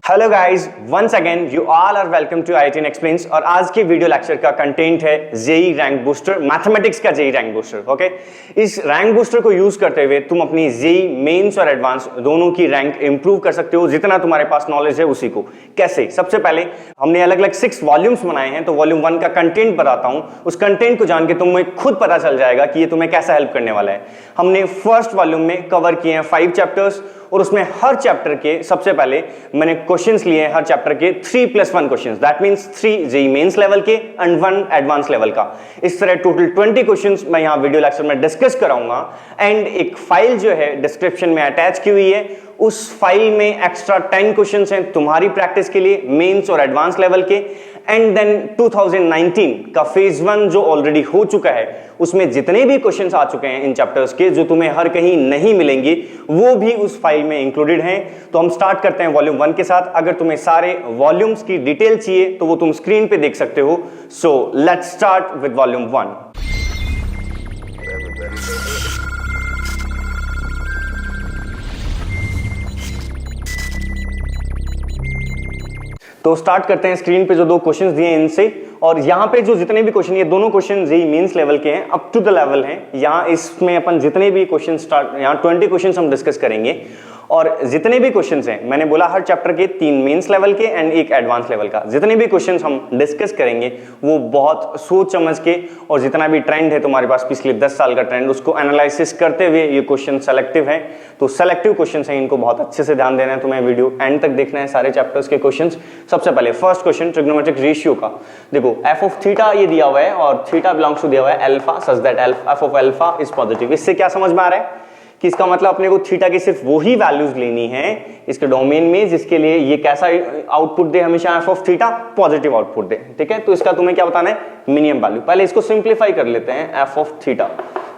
Hello guys, once again you all are welcome to IIT explains. और आज के video lecture का content है जेई रैंक बूस्टर, मैथमेटिक्स का जेई रैंक बूस्टर। ओके, इस rank booster को यूज करते हुए तुम अपनी जेई मेंस और एडवांस दोनों की रैंक इंप्रूव कर सकते हो, जितना तुम्हारे पास नॉलेज है उसी को। कैसे? सबसे पहले हमने अलग अलग 6 वॉल्यूम्स बनाए हैं, तो वॉल्यूम 1 का कंटेंट बताता हूं। उस कंटेंट को जान के तुम्हें खुद पता चल जाएगा कि ये तुम्हें कैसा हेल्प करने वाला है। हमने फर्स्ट वॉल्यूम में कवर किए हैं 5 चैप्टर्स, और उसमें हर चैप्टर के सबसे पहले मैंने क्वेश्चंस लिए हैं, हर चैप्टर के 3+1 questions, that means 3 JEE mains level के एंड 1 एडवांस लेवल का। इस तरह टोटल 20 क्वेश्चंस मैं यहां वीडियो लेक्चर में डिस्कस कराऊंगा। एंड एक फाइल जो है डिस्क्रिप्शन में अटैच की हुई है, उस फाइल में एक्स्ट्रा 10 क्वेश्चंस हैं तुम्हारी प्रैक्टिस के लिए, मेंस और एडवांस लेवल के। एंड देन 2019 का फेज 1 जो ऑलरेडी हो चुका है, उसमें जितने भी क्वेश्चंस आ चुके हैं इन चैप्टर्स के, जो तुम्हें हर कहीं नहीं मिलेंगे, वो भी उस फाइल में इंक्लूडेड हैं। तो हम स्टार्ट करते हैं वॉल्यूम 1 के साथ। अगर तुम्हें सारे वॉल्यूम्स की डिटेल चाहिए तो वो तुम स्क्रीन पे देख सकते हो। So let's start with volume 1। तो स्टार्ट करते हैं। स्क्रीन पे जो 2 क्वेश्चंस दिए हैं इनसे, और यहाँ पे जो जितने भी क्वेश्चन, ये दोनों क्वेश्चन जेई मेंस लेवल के हैं, अप टू द लेवल हैं। यहाँ इसमें अपन जितने भी क्वेश्चन यहाँ 20 क्वेश्चन हम डिस्कस करेंगे, और जितने भी क्वेश्चंस हैं, मैंने बोला हर चैप्टर के 3 मेंस लेवल के एंड 1 एडवांस लेवल का, जितने भी क्वेश्चंस हम डिस्कस करेंगे वो बहुत सोच समझ के, और जितना भी ट्रेंड है तुम्हारे पास पिछले 10 साल का ट्रेंड, उसको एनालिसिस करते हुए ये क्वेश्चन सेलेक्टिव है। तो सेलेक्टिव क्वेश्चन है, इनको बहुत अच्छे से ध्यान देना है तुम्हें, वीडियो एंड तक देखना है सारे चैप्टर्स के क्वेश्चन। सबसे पहले फर्स्ट क्वेश्चन ट्रिग्नोमेट्रिक रेशियो का। देखो एफ ऑफ थीटा ये दिया हुआ है, और थीटा बिलोंग्स टू दिया हुआ है alpha, such that F of alpha is positive. इससे क्या समझ में आ रहा है कि इसका मतलब अपने को थीटा की सिर्फ वही वैल्यूज लेनी है इसके डोमेन में जिसके लिए ये कैसा आउटपुट दे, हमेशा F of theta positive output दे। ठीक है, तो इसका तुम्हें क्या बताना है? Minimum value. पहले इसको सिंप्लीफाई कर लेते हैं। F of theta,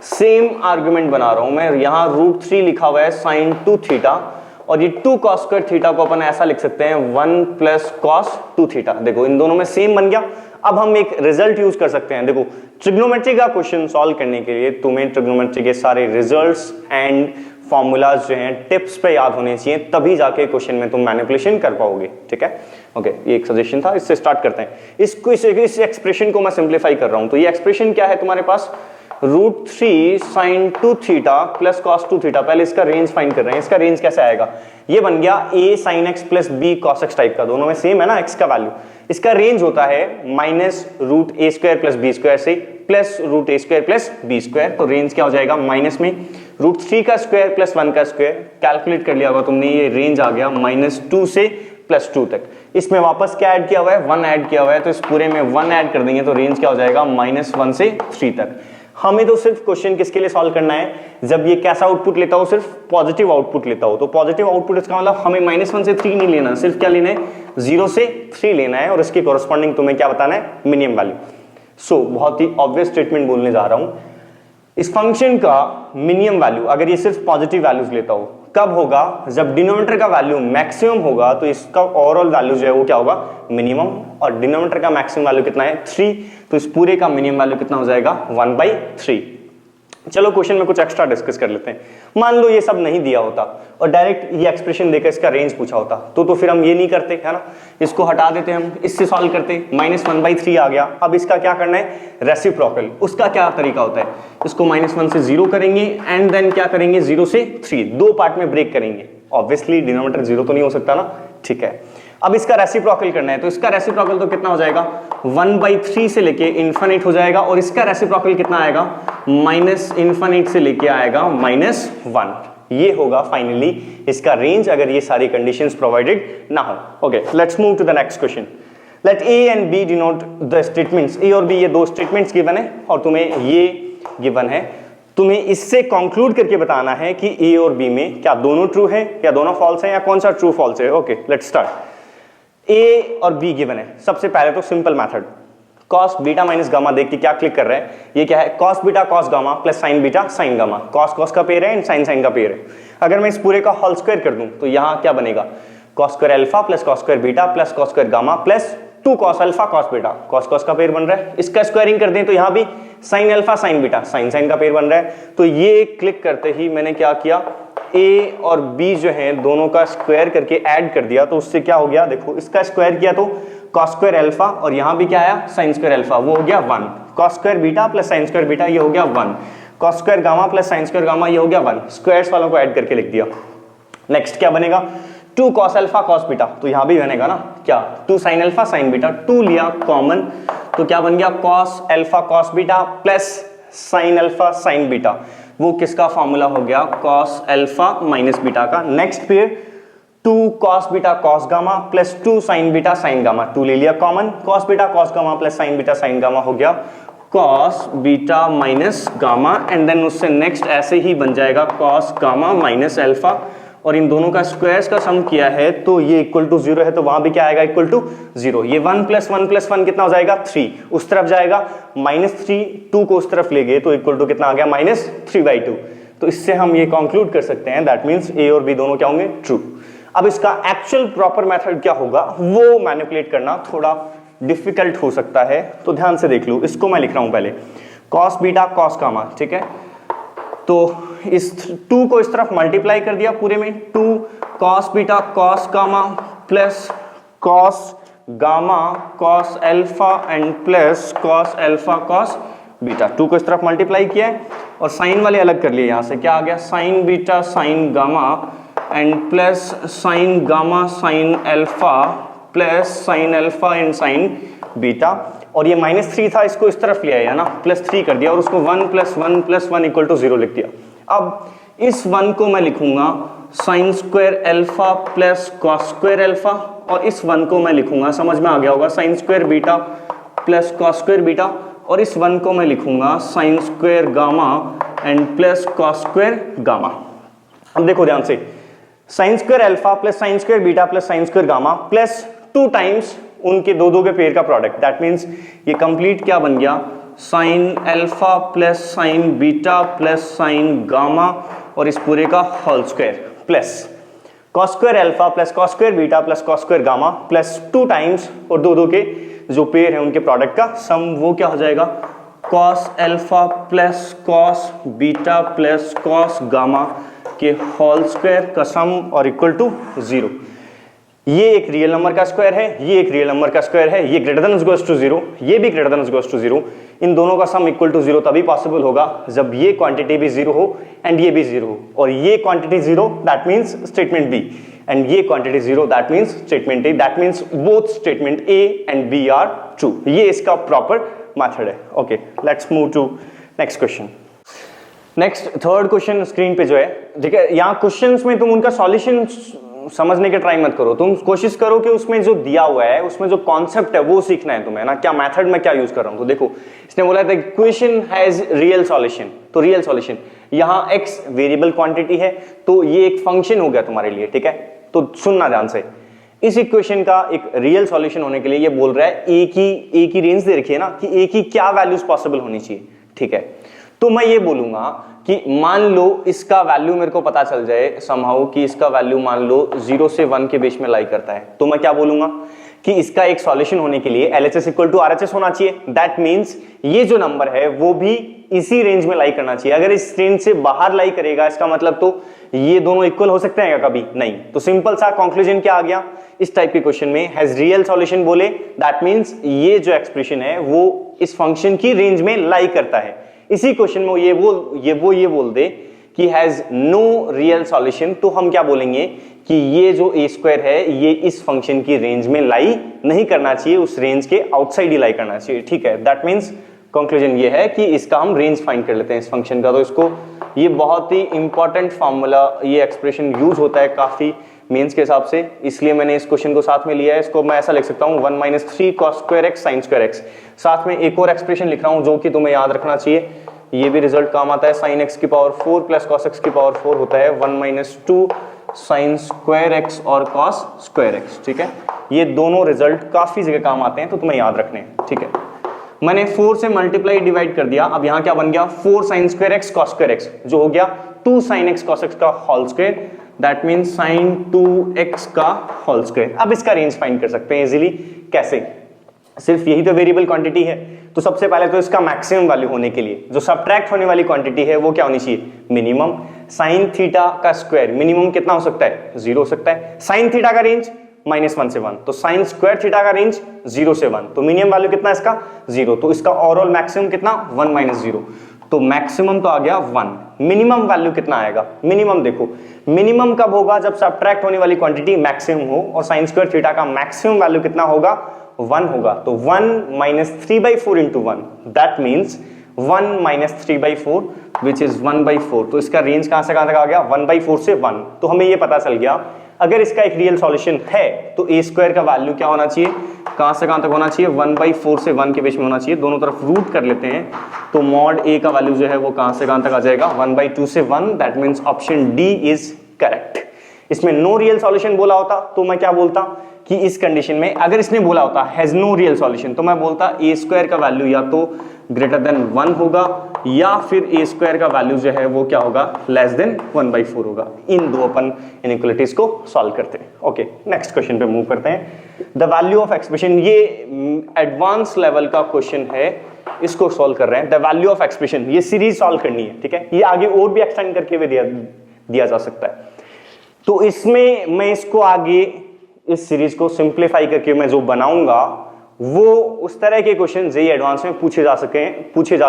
same argument बना रहा हूं मैं, यहां √3 लिखा हुआ है sin 2 थीटा, और ये 2 cos स्क्वायर थीटा को अपन ऐसा लिख सकते हैं 1 + cos 2 थीटा। देखो इन दोनों में सेम बन गया। अब हम एक रिजल्ट यूज कर सकते हैं। देखो ट्रिग्नोमेट्री का क्वेश्चन सॉल्व करने के लिए तुम्हें ट्रिग्नोमेट्री के सारे रिजल्ट्स एंड फॉर्मूलाज जो हैं टिप्स पे याद होने चाहिए, तभी जाके क्वेश्चन में तुम मैनिपुलेशन कर पाओगे। ठीक है, ओके, ये एक सजेशन था। इससे स्टार्ट करते हैं। इस एक्सप्रेशन को मैं सिंप्लीफाई कर रहा हूं। तो ये एक्सप्रेशन क्या है तुम्हारे पास? √3 sin 2 थीटा + cos 2 थीटा। पहले इसका रेंज फाइंड कर रहे हैं। इसका रेंज कैसे आएगा? ये बन गया a sin x + b cos x type का, दोनों में सेम है ना x का वैल्यू। इसका रेंज होता है -√a² + b² से +√a² + b²। तो रेंज क्या हो जाएगा? माइनस में √3 का स्क्वायर + 1 का स्क्वायर, कैलकुलेट कर लिया होगा तुमने, ये रेंज आ गया -2 से +2 तक। इसमें वापस क्या ऐड किया हुआ है? 1 ऐड किया हुआ है, तो इस पूरे में 1 ऐड कर देंगे तो रेंज क्या हो जाएगा? -1 से 3 तक। हमें तो सिर्फ क्वेश्चन किसके लिए सॉल्व करना है? जब ये कैसा आउटपुट लेता हो? सिर्फ पॉजिटिव आउटपुट लेता हो। तो पॉजिटिव आउटपुट इसका मतलब हमें -1 से 3 नहीं लेना, सिर्फ क्या लेना है? 0 से 3 लेना है, और इसके कॉरस्पॉन्डिंग तुम्हें क्या बताना है? Minimum value. सो बहुत ही ऑब्वियस स्टेटमेंट बोलने जा रहा हूं। इस फंक्शन का मिनिमम वैल्यू अगर ये सिर्फ पॉजिटिव वैल्यूज लेता हो, कब होगा? जब डिनोमिनेटर का वैल्यू मैक्सिमम होगा, तो इसका ओवरऑल वैल्यू जो है वो क्या होगा? मिनिमम। और डिनोमिनेटर का मैक्सिमम वैल्यू कितना है? 3, तो इस पूरे का मिनिमम वैल्यू कितना हो जाएगा? 1/3। चलो क्वेश्चन में कुछ एक्स्ट्रा डिस्कस कर लेते हैं। मान लो ये सब नहीं दिया होता और डायरेक्ट ये एक्सप्रेशन देकर इसका रेंज पूछा होता, तो फिर हम ये नहीं करते, है ना? इसको हटा देते हम, इससे सॉल्व करते। -1/3 आ गया। अब इसका क्या करना है? रेसिप्रोकल। उसका क्या तरीका होता है? इसको -1 से 0 करेंगे एंड देन क्या करेंगे? 0 से 3, 2 पार्ट में ब्रेक करेंगे। ऑब्वियसली डिनोमिनेटर 0 तो नहीं हो सकता ना। ठीक है, अब इसका रेसिप्रोकल करना है, तो इसका रेसिप्रोकल तो कितना हो जाएगा? 1/3 से लेके इन्फिनिट हो जाएगा, और इसका रेसिप्रोकल कितना आएगा? -∞ से लेके आएगा -1। ये होगा फाइनली इसका रेंज, अगर ये सारी कंडीशंस प्रोवाइडेड ना हो। Okay, let's move to the next question. Let a and b denote the statements. a और b ये 2 स्टेटमेंट्स गिवन है, और तुम्हें ये गिवन है। तुम्हें इससे कंक्लूड करके बताना है कि a और b में क्या दोनों ट्रू है, या दोनों फॉल्स है, या कौन सा ट्रू फॉल्स है। Okay, let's start. ए और बी गिवन है। सबसे पहले तो simple method, cos beta minus gamma देख के क्या क्लिक कर रहे हैं? ये क्या है? cos beta cos gamma + sin beta sin gamma. cos cos का पेयर है एंड sin sin का पेयर है। अगर मैं इस पूरे का होल स्क्वायर कर दूं तो यहां क्या बनेगा? cos square alpha + cos square beta + cos square gamma + 2 cos alpha cos beta. cos cos का पेयर बन रहा है। इसका स्क्वायरिंग कर दें तो यहां भी sin alpha sin beta sin sin का पेयर बन रहा है। तो ये क्लिक करते ही मैंने क्या किया? ए और बी जो है दोनों का स्क्वायर करके ऐड कर दिया तो उससे क्या हो गया, देखो इसका स्क्वायर किया तो कॉस स्क्वायर अल्फा और यहां भी क्या आया साइन स्क्वायर अल्फा, वो हो गया 1, cos square beta plus sine square beta ये हो गया 1, cos square gamma plus sine square gamma ये हो गया 1, स्क्वायर्स वालों को ऐड करके लिख दिया। नेक्स्ट क्या बनेगा 2 कॉस अल्फा कॉस बीटा, तो यहां भी बनेगा ना क्या 2 साइन अल्फा साइन बीटा, 2 लिया कॉमन तो क्या बन गया cos alpha cos beta plus sine alpha sine beta, वो किसका फॉर्मूला हो गया कॉस अल्फा माइनस बीटा का। नेक्स्ट फिर 2 cos beta cos gamma plus 2 sine beta sine gamma, 2 ले लिया common, cos beta cos gamma plus sine beta sine gamma हो गया cos beta minus gamma, and then उससे next ऐसे ही बन जाएगा कॉस गामा माइनस अल्फा, और इन दोनों का स्क्वायर्स का सम किया है तो ये इक्वल टू 0 है तो वहां भी क्या आएगा इक्वल टू 0। ये 1 प्लस 1 प्लस 1 कितना हो जाएगा 3, उस तरफ जाएगा -3, 2 को उस तरफ ले गए तो इक्वल टू कितना आ गया -3/2। तो इससे हम ये कंक्लूड कर सकते हैं दैट मींस ए और बी दोनों क्या होंगे ट्रू। अब इसका एक्चुअल प्रॉपर मेथड क्या होगा वो मैनिपुलेट करना थोड़ा डिफिकल्ट हो सकता है, तो ध्यान से देख लो। इसको मैं लिख रहा हूं पहले कॉस बीटा कॉस गामा, ठीक है, तो इस 2 को इस तरफ मल्टीप्लाई कर दिया पूरे में, 2 cos beta cos gamma plus cos gamma cos alpha and plus cos alpha cos beta, 2 को इस तरफ मल्टीप्लाई किया है और साइन वाले अलग कर लिए, यहां से क्या आ गया sign beta sine gamma and plus sign gamma sine alpha plus sine alpha and sign beta, और ये -3 था इसको इस तरफ ले आया ना +3 कर दिया और उसको 1 + 1 + 1 = 0 लिख दिया। अब इस 1 को मैं लिखूंगा sine square alpha plus cos square alpha, और इस 1 को मैं लिखूंगा, समझ में आ गया होगा, sine square beta plus cos square beta, और इस 1 को मैं लिखूंगा sine square gamma and plus cos square gamma. अब देखो ध्यान से, sine square alpha plus sine square beta plus sine square gamma plus 2 times उनके दो के पेयर का प्रोडक्ट, दैट मीन्स ये कंप्लीट क्या बन गया sine alpha plus sine beta plus sign gamma और इस पूरे का whole square plus cos square alpha plus cos square beta plus cos square gamma plus 2 times और दो के जो पेयर है उनके प्रोडक्ट का सम, वो क्या हो जाएगा cos alpha plus cos beta plus cos gamma के होल स्क्वायर का सम और इक्वल टू 0। ये एक रियल नंबर का स्क्वायर है, ये एक रियल नंबर का स्क्वायर है, ये ग्रेटर देन इक्वल्स टू 0, ये भी ग्रेटर देन इक्वल्स टू 0, इन दोनों का सम इक्वल टू 0 तभी पॉसिबल होगा जब ये क्वांटिटी भी 0 हो एंड ये भी 0 हो, और ये quantity 0 that means statement B, and ये quantity 0 that means statement A, that means both statement A and B are true. ये इसका प्रॉपर मेथड है। Okay, let's move to next question. Next third question screen पे जो है, ठीक है, यहाँ क्वेश्चंस में तुम उनका सॉल्यूशन समझने के ट्राई मत करो, तुम कोशिश करो कि उसमें जो दिया हुआ है उसमें जो कॉन्सेप्ट है वो सीखना है तुम्हें ना, क्या मेथड में क्या यूज कर रहा हूं। तो देखो इसने बोला था इक्वेशन हैज रियल सॉल्यूशन, तो रियल सॉल्यूशन यहाँ x वेरिएबल क्वांटिटी है तो ये एक फंक्शन हो गया तुम्हारे लिए, ठीक है। तो सुनना ध्यान से, इस इक्वेशन का एक रियल सॉल्यूशन होने के लिए ये बोल रहा है ए की रेंज दे रखी है ना कि ए की क्या वैल्यूज पॉसिबल होनी चाहिए, ठीक है। तो मैं ये बोलूंगा कि मान लो इसका वैल्यू मेरे को पता चल जाए समहाउ कि इसका वैल्यू मान लो 0 से 1 के बीच में लाई करता है, तो मैं क्या बोलूंगा कि इसका एक सॉल्यूशन होने के लिए LHS इक्वल टू RHS होना चाहिए, दैट मींस ये जो नंबर है वो भी इसी रेंज में लाई करना चाहिए। अगर इस रेंज से बाहर लाई करेगा इसका मतलब तो ये दोनों इक्वल हो सकते हैं क्या कभी नहीं। तो सिंपल सा कंक्लूजन क्या आ गया इस टाइप के क्वेश्चन में, हैज रियल सॉल्यूशन बोले दैट मींस ये जो एक्सप्रेशन है वो इस फंक्शन की रेंज में लाई करता है। इसी क्वेश्चन में ये बोल दे कि हैज नो रियल सॉल्यूशन, तो हम क्या बोलेंगे कि ये जो ए स्क्वायर है ये इस फंक्शन की रेंज में लाई नहीं करना चाहिए, उस रेंज के आउटसाइड ही लाई करना चाहिए, ठीक है। दैट मींस कंक्लूजन ये है कि इसका हम रेंज फाइंड कर लेते हैं इस फंक्शन का। तो इसको ये बहुत ही इंपॉर्टेंट फॉर्मूला, ये एक्सप्रेशन यूज होता है काफी मेंस के हिसाब से, इसलिए मैंने इस क्वेश्चन को साथ में लिया है। इसको मैं ऐसा लिख सकता हूँ 1 - 3 cos square x sin square x। साथ में एक और एक्सप्रेशन लिख रहा हूँ जो कि तुम्हें याद रखना चाहिए, ये भी रिजल्ट काम आता है, sin x की पावर 4 प्लस cos x की पावर 4 होता है 1 - 2 sin स्क्वायर x और cos स्क्वायर x, ठीक है। ये दोनों रिजल्ट काफी जगह काम आते हैं तो तुम्हें याद रखने हैं, ठीक है। मैंने 4 से मल्टीप्लाई डिवाइड कर दिया, अब यहाँ क्या बन गया 4 sin square x cos square x जो हो गया 2 sin x cos x का whole square, that means sin 2x का होल स्क्वायर। अब इसका रेंज फाइंड कर सकते हैं इजीली, कैसे, सिर्फ यही तो वेरिएबल क्वांटिटी है, तो सबसे पहले तो इसका मैक्सिमम वैल्यू होने के लिए जो सब्ट्रैक्ट होने वाली क्वांटिटी है वो क्या होनी चाहिए मिनिमम। साइन थीटा का स्क्वायर मिनिमम कितना हो सकता है, 0 हो सकता है। साइन थीटा का रेंज -1 से 1, तो साइन स्क्वायर थीटा का रेंज 0 से 1, तो मिनिमम वैल्यू कितना है इसका, 0, तो इसका ओवरऑल मैक्सिमम कितना, 1 - 0, तो मैक्सिमम तो आ गया 1। मिनिमम वैल्यू कितना आएगा, मिनिमम देखो, मिनिमम कब होगा, जब सब्ट्रैक्ट होने वाली क्वांटिटी मैक्सिमम हो, और साइन स्क्वायर थीटा का मैक्सिमम वैल्यू कितना होगा, 1 होगा, तो 1 - 3/4 into 1, that means 1 - 3/4 which is 1/4, तो इसका रेंज कहां से कहां तक आ गया, 1/4 से 1, तो हमें ये पता चल गया अगर इसका एक रियल सॉल्यूशन है तो ए स्क्वायर का वैल्यू क्या होना चाहिए, कहां से कहां तक होना चाहिए, 1/4 से 1 के बीच में होना चाहिए, दोनों तरफ रूट कर लेते हैं, तो मॉड ए का वैल्यू जो है वो कहां से कहां तक आ जाएगा, 1/2 से 1, that means option D is correct. इसमें नो रियल सॉल्यूशन बोला होता तो मैं क्या बोलता कि इस कंडीशन में अगर इसने बोला होता हैज नो रियल सॉल्यूशन, तो मैं बोलता ए स्क्वायर का वैल्यू या तो ग्रेटर देन 1 होगा या फिर ए स्क्वायर का वैल्यू जो है वो क्या होगा, लेस देन 1/4 होगा। इन दो अपन इनइक्वालिटीज को सॉल्व करते हैं। ओके, नेक्स्ट क्वेश्चन पे मूव करते हैं। द वैल्यू ऑफ एक्सप्रेशन, ये एडवांस लेवल का क्वेश्चन है, इसको सॉल्व कर रहे हैं। द वैल्यू ऑफ एक्सप्रेशन, ये सीरीज सॉल्व करनी है, ठीक है, ये आगे और भी एक्सटेंड करके भी दिया जा सकता है, तो इसमें मैं इसको आगे इस सीरीज को सिंप्लीफाई करके मैं जो बनाऊंगा वो उस तरह के क्वेश्चन जेईई एडवांस में पूछे जा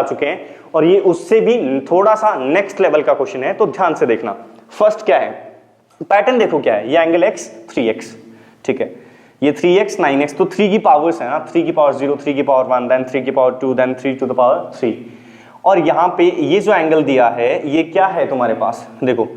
चुके हैं, और ये उससे भी थोड़ा सा नेक्स्ट लेवल का क्वेश्चन है, तो ध्यान से देखना। फर्स्ट क्या है, पैटर्न देखो क्या है, ये एंगल x 3x, ठीक है, ये 3x 9x, तो 3 की पावर्स है ना, 3 की पावर 0, 3 की पावर 1, देन 3 की power 2, then 3 to the power 3, और यहां पे ये जो एंगल दिया है ये क्या है तुम्हारे पास, देखो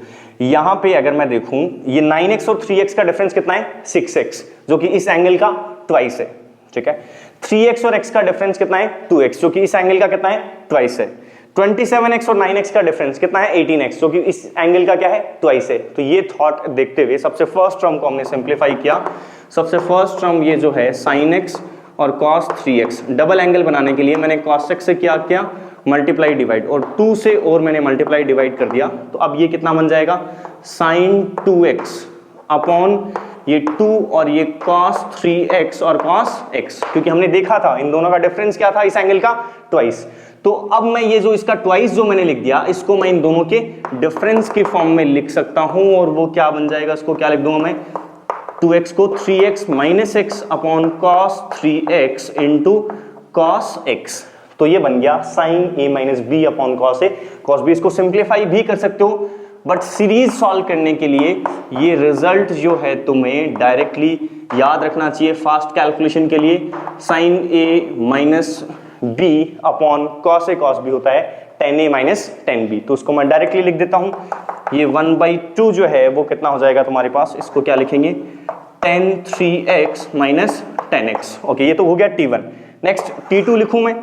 यहां पे अगर मैं देखूं ये 9x और 3x का डिफरेंस कितना है, 6x, जो कि इस एंगल का ट्वाइस है, ठीक है। 3x और x का डिफरेंस कितना है, 2x, जो कि इस एंगल का कितना है, ट्वाइस है। 27x और 9x का डिफरेंस कितना है, 18x, जो कि इस एंगल का क्या है, ट्वाइस है। तो ये थॉट देखते हुए सबसे फर्स्ट टर्म को हमने सिंप्लीफाई किया। सबसे फर्स्ट टर्म ये जो है sin x और cos 3x, डबल एंगल बनाने के लिए मैंने cos x से क्या किया, मल्टीप्लाई डिवाइड, और 2 से और मैंने मल्टीप्लाई डिवाइड कर दिया, तो अब ये कितना बन जाएगा, sin 2x अपॉन ये 2 और ये cos 3x और cos x, क्योंकि हमने देखा था इन दोनों का डिफरेंस क्या था, इस एंगल का ट्वाइस। तो अब मैं ये जो इसका ट्वाइस जो मैंने लिख दिया, इसको मैं इन दोनों के डिफरेंस की फॉर्म में लिख सकता हूं, और वो क्या बन जाएगा, इसको क्या लिख दूंगा मैं, 2x को 3x minus x upon cos 3x into cos x, तो ये बन गया sin a minus b upon cos a cos b। इसको सिंप्लीफाई भी कर सकते हो, बट सीरीज सॉल्व करने के लिए ये रिजल्ट जो है तुम्हें डायरेक्टली याद रखना चाहिए फास्ट कैलकुलेशन के लिए। sin a minus b upon cos a cos b होता है tan a minus tan b, तो उसको मैं डायरेक्टली लिख देता हूं। ये 1/2 जो है वो कितना हो जाएगा तुम्हारे पास, इसको क्या लिखेंगे, tan 3x minus tan x। Okay, ये तो हो गया t1। नेक्स्ट t2 लिखूं मैं,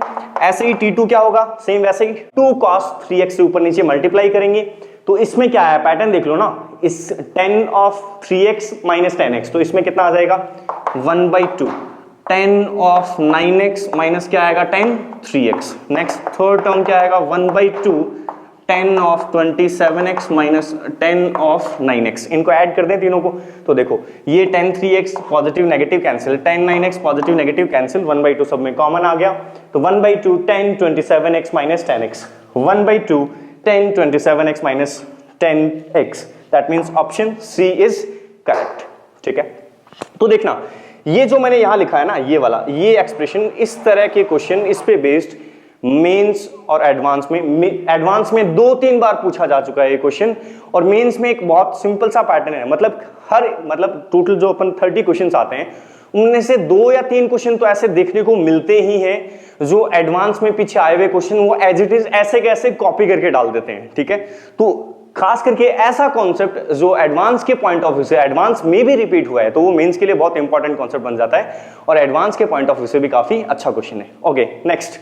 ऐसे ही t2 क्या होगा, सेम वैसे ही 2 cos 3x से ऊपर नीचे मल्टीप्लाई करेंगे, तो इसमें क्या है, पैटर्न देख लो ना, इस tan of 3x minus tan x, तो इसमें कितना आ जाएगा 1/2, tan of 9x माइनस क्या आएगा tan 3x। Next third term क्या आएगा, 1/2 tan of 27x minus tan of 9x। इनको ऐड कर दें तीनों को, तो देखो ये tan 3x positive negative cancel, tan 9x positive negative cancel, 1/2 सब में कॉमन आ गया, तो 1/2 tan 27x minus tan x, 1/2 tan 27x minus tan x, that means option C is correct, ठीक है। तो देखना ये जो मैंने यहां लिखा है ना, ये वाला, ये एक्सप्रेशन, इस तरह के क्वेश्चन इस पे बेस्ड मेंस और एडवांस में 2-3 बार पूछा जा चुका है ये क्वेश्चन, और मेंस में एक बहुत सिंपल सा पैटर्न है, मतलब टोटल जो अपन 30 क्वेश्चंस आते हैं उनमें से 2 या 3 क्वेश्चन तो ऐसे देखने को मिलते ही हैं जो एडवांस में पीछे आए हुए क्वेश्चन वो एज इट इज ऐसे कैसे कॉपी करके डाल देते हैं, ठीक है। तो खास करके ऐसा कॉन्सेप्ट जो एडवांस के पॉइंट ऑफ व्यू से एडवांस में भी रिपीट हुआ है, तो वो मेंस के लिए बहुत इंपॉर्टेंट कॉन्सेप्ट बन जाता है, और एडवांस के पॉइंट ऑफ व्यू से भी काफी अच्छा क्वेश्चन है। Okay, next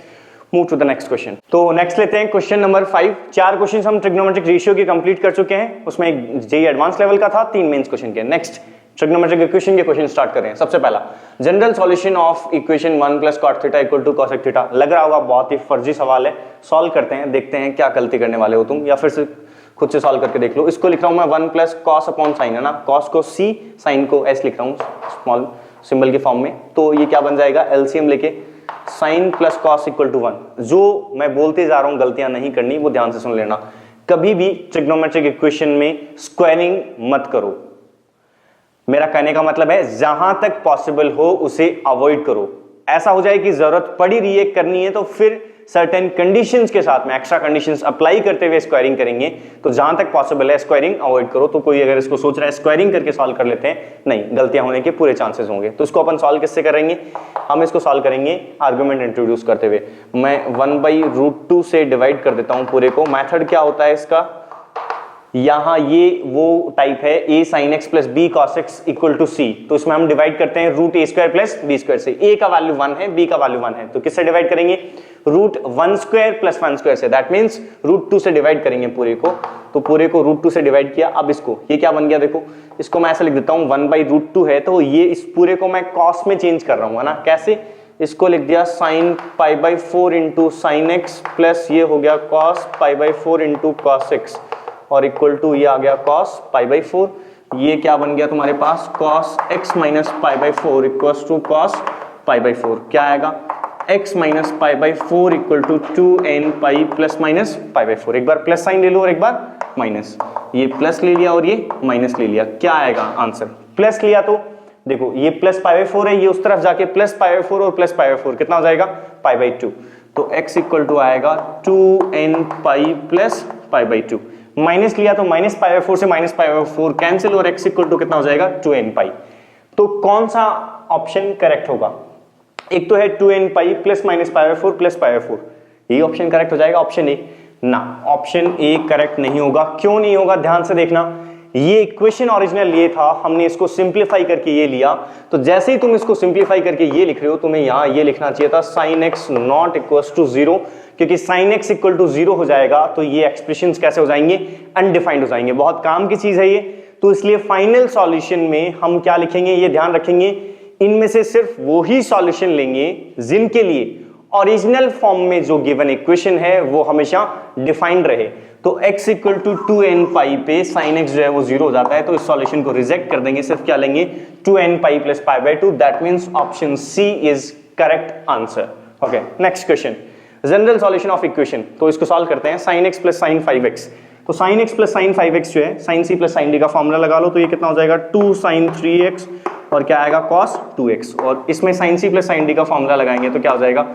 move to the next question. तो नेक्स्ट लेते हैं क्वेश्चन नंबर 5। 4 क्वेश्चन हम ट्रिग्नोमेट्रिक रेशियो के कंप्लीट कर चुके हैं, उसमें एक जेईई एडवांस लेवल का था, 3 मेंस क्वेश्चन के। नेक्स्ट ट्रिग्नोमेट्रिक इक्वेशन के क्वेश्चन स्टार्ट कर रहे हैं। सबसे पहला, general solution of equation 1 + cot θ = cos θ। लग रहा होगा बहुत ही फर्जी सवाल है, सॉल्व करते हैं, देखते हैं क्या गलती करने वाले हो तुम, या फिर से खुद से सॉल्व करके देख लो। इसको लिख रहा हूं मैं 1 + cos अपॉन sin, है ना, cos को c, sin को s लिख रहा हूं स्मॉल सिंबल के फॉर्म में, तो ये क्या बन जाएगा, एलसीएम लेके sin + cos = 1। जो मैं बोलते जा रहा हूं गलतियां नहीं करनी, वो ध्यान से सुन लेना। कभी भी ट्रिग्नोमेट्रिक इक्वेशन में स्क्वायरिंग मत करो। मेरा कहने का मतलब है जहां तक पॉसिबल हो उसे अवॉइड करो। ऐसा हो जाए कि जरूरत पड़ी रही है करनी है तो फिर सर्टेन कंडीशंस के साथ में एक्स्ट्रा कंडीशंस अप्लाई करते हुए स्क्वायरिंग करेंगे। तो जहां तक पॉसिबल है स्क्वायरिंग अवॉइड करो। तो कोई अगर इसको सोच रहा है स्क्वायरिंग करके सॉल्व कर लेते हैं, नहीं, गलतियां होने के पूरे चांसेस होंगे। तो इसको अपन सॉल्व किससे करेंगे? हम इसको सॉल्व करेंगे आर्गुमेंट इंट्रोड्यूस करते हुए। मैं 1/√2 से डिवाइड कर देता हूं पूरे को। मेथड क्या होता है इसका? यहां ये वो टाइप है a sin x plus b cos x equal to c। तो इसमें हम डिवाइड करते हैं root a square plus b square से। a का वैल्यू 1 है, b का वैल्यू 1 है, तो किससे डिवाइड करेंगे? रूट 1 स्क्वायर प्लस 1 स्क्वायर से। दैट मींस रूट 2 से डिवाइड करेंगे पूरे को। तो पूरे को रूट 2 से डिवाइड किया। अब इसको, ये क्या बन गया देखो, इसको मैं ऐसा लिख देता हूं 1/√2 है, तो ये इस पूरे को मैं cos में चेंज कर रहा हूं, है ना। कैसे? इसको लिख दिया sin π/4 into sine X plus ये हो गया cos π/4 इंटू cos x और इक्वल टू ये आ गया cos π/4। ये क्या बन गया तुम्हारे पास? cos x minus π/4 equal to cos π/4। क्या आएगा? x minus π/4 equal to 2n pi plus minus π/4। एक बार प्लस साइन ले लो और एक बार माइनस। ये प्लस ले लिया और ये माइनस ले लिया। क्या आएगा आंसर? प्लस लिया तो देखो ये प्लस π/4 है, ये उस तरफ जाके प्लस π/4 और प्लस π/4 कितना हो जाएगा? π/2। तो x इक्वल टू आएगा 2n पाई प्लस π/2। माइनस लिया तो माइनस π/4 से माइनस π/4 कैंसिल और x इक्वल टू कितना हो जाएगा? 2n पाई। तो कौन सा ऑप्शन करेक्ट होगा? एक तो है 2n pi plus minus π/4 plus π/4, यही ऑप्शन करेक्ट हो जाएगा, ऑप्शन ए ना। ऑप्शन ए करेक्ट नहीं होगा। क्यों नहीं होगा? ध्यान से देखना। ये इक्वेशन ओरिजिनल ये था, हमने इसको सिंप्लीफाई करके ये लिया। तो जैसे ही तुम इसको सिंप्लीफाई करके ये लिख रहे हो, तुम्हें यहां ये लिखना चाहिए था sin x not equals to 0, क्योंकि sin x इक्वल टू 0 हो जाएगा तो ये एक्सप्रेशंस कैसे हो जाएंगे? अनडिफाइंड हो जाएंगे। बहुत काम की चीज है ये। तो इसलिए फाइनल सॉल्यूशन में हम क्या लिखेंगे, ये ध्यान रखेंगे, इनमें से सिर्फ वो ही सॉल्यूशन लेंगे जिनके लिए ओरिजिनल फॉर्म में जो गिवन इक्वेशन है वो हमेशा डिफाइंड रहे। तो x इक्वल टू 2n पाई पे sin x जो है वो 0 हो जाता है, तो इस सॉल्यूशन को रिजेक्ट कर देंगे। सिर्फ क्या लेंगे? 2n pi plus π/2। That means option C is correct answer. Okay, next question, general solution of equation. तो इसको सॉल्व करते हैं। sin x plus sin 5x। तो sin x plus sin 5x जो है sin c plus sin d का formula लगा लो, तो ये कितना हो जाएगा? 2 sin 3x और क्या आएगा? cos 2x। और इसमें sin c plus sin d का फॉर्मूला लगाएंगे तो क्या हो जाएगा?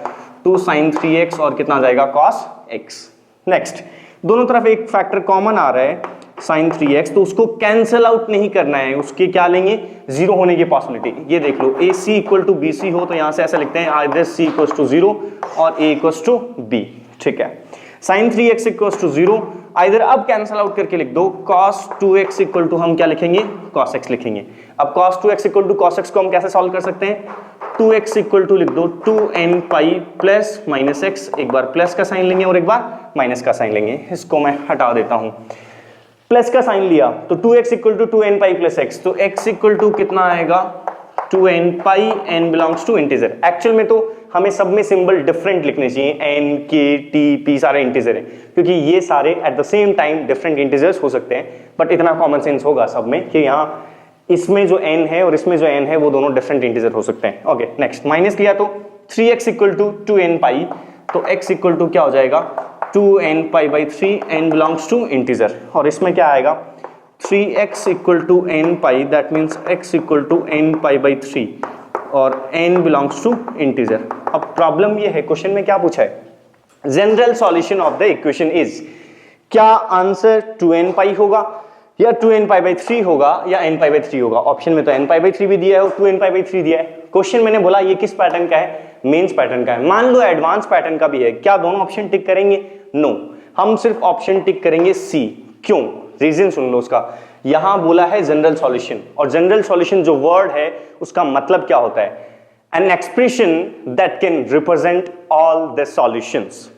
2 sin 3x और कितना आ जाएगा? cos x। नेक्स्ट, दोनों तरफ एक फैक्टर कॉमन आ रहा है sin 3x, तो उसको कैंसिल आउट नहीं करना है। उसके क्या लेंगे? 0 होने की पॉसिबिलिटी। ये देख लो, AC इक्वल टू BC हो तो यहां से ऐसा लिखते हैं आइदर C इक्वल टू 0 और A इक्वल टू B। ठीक है, sin 3x equal to 0 either अब कैंसिल आउट करके लिख दो cos 2x इक्वल टू हम क्या लिखेंगे? cos x लिखेंगे। अब cos 2x equal to cos x को हम कैसे सॉल्व कर सकते हैं? 2x इक्वल टू लिख दो 2n pi plus minus x। एक बार प्लस का साइन लेंगे और एक बार माइनस का साइन लेंगे। इसको मैं हटा देता हूं। प्लस का साइन लिया तो 2x equal to 2n pi plus x। तो x इक्वल टू कितना आएगा? 2n pi, n belongs to integer. Actual में तो हमें सब में सिंबल डिफरेंट लिखने चाहिए, n, k, t, p सारे इंटीजर हैं, क्योंकि ये सारे at the same time different integers हो सकते हैं। बट इतना कॉमन सेंस होगा सब में कि यहाँ इसमें जो n है और इसमें जो n है वो दोनों डिफरेंट इंटीजर हो सकते हैं। ओके, नेक्स्ट, माइनस किया तो 3x इक्वल टू 2n पाई, तो x इक्वल टू क्या हो जाएगा? 2n pi by 3, n belongs to integer. और इसमें क्या आएगा? 3x equal to n pi, that means x equal to n pi by 3 और n बिलोंग्स टू इंटीजर। अब प्रॉब्लम ये है, क्वेश्चन में क्या पूछा है? General solution of the equation is, क्या आंसर 2n पाई होगा या 2n पाई बाई 3 होगा या n पाई बाई 3 होगा? ऑप्शन में तो n पाई बाई 3 भी दिया है और 2n पाई बाई 3 दिया है। क्वेश्चन मैंने बोला ये किस पैटर्न का है? मेंस पैटर्न का है। मान लो एडवांस पैटर्न का भी है, क्या दोनों ऑप्शन टिक करेंगे? नो, हम सिर्फ ऑप्शन टिक करेंगे सी। क्यों? रीजन सुन लो उसका। यहां बोला है जनरल सॉल्यूशन, और जनरल सॉल्यूशन जो वर्ड है उसका मतलब क्या होता है? An expression that can represent all the solutions.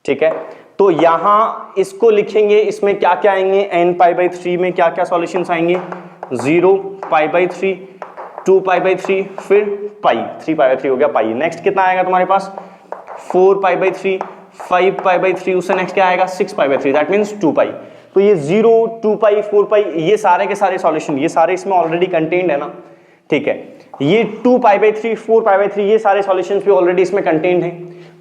ठीक है, तो यहां इसको लिखेंगे, इसमें क्या क्या आएंगे? n पाई बाई 3 में क्या क्या सॉल्यूशंस आएंगे? 0 पाई बाई 3, 2 पाई बाई 3, फिर पाई, 3 पाई बाई 3 हो गया पाई। नेक्स्ट कितना आएगा तुम्हारे पास? 4 पाई बाई 3, 5 पाई बाई 3, उससे नेक्स्ट क्या आएगा? 6 पाई बाई 3, दैट मीन्स 2 पाई। तो ये 0, 2 पाई, 4 पाई, ये सारे के सारे सॉल्यूशन, ये सारे इसमें ऑलरेडी कंटेन्ड है ना। ठीक है, ये 2 पाई बाई 3, 4 पाई बाई 3, ये सारे सॉल्यूशंस भी ऑलरेडी इसमें कंटेन्ड है।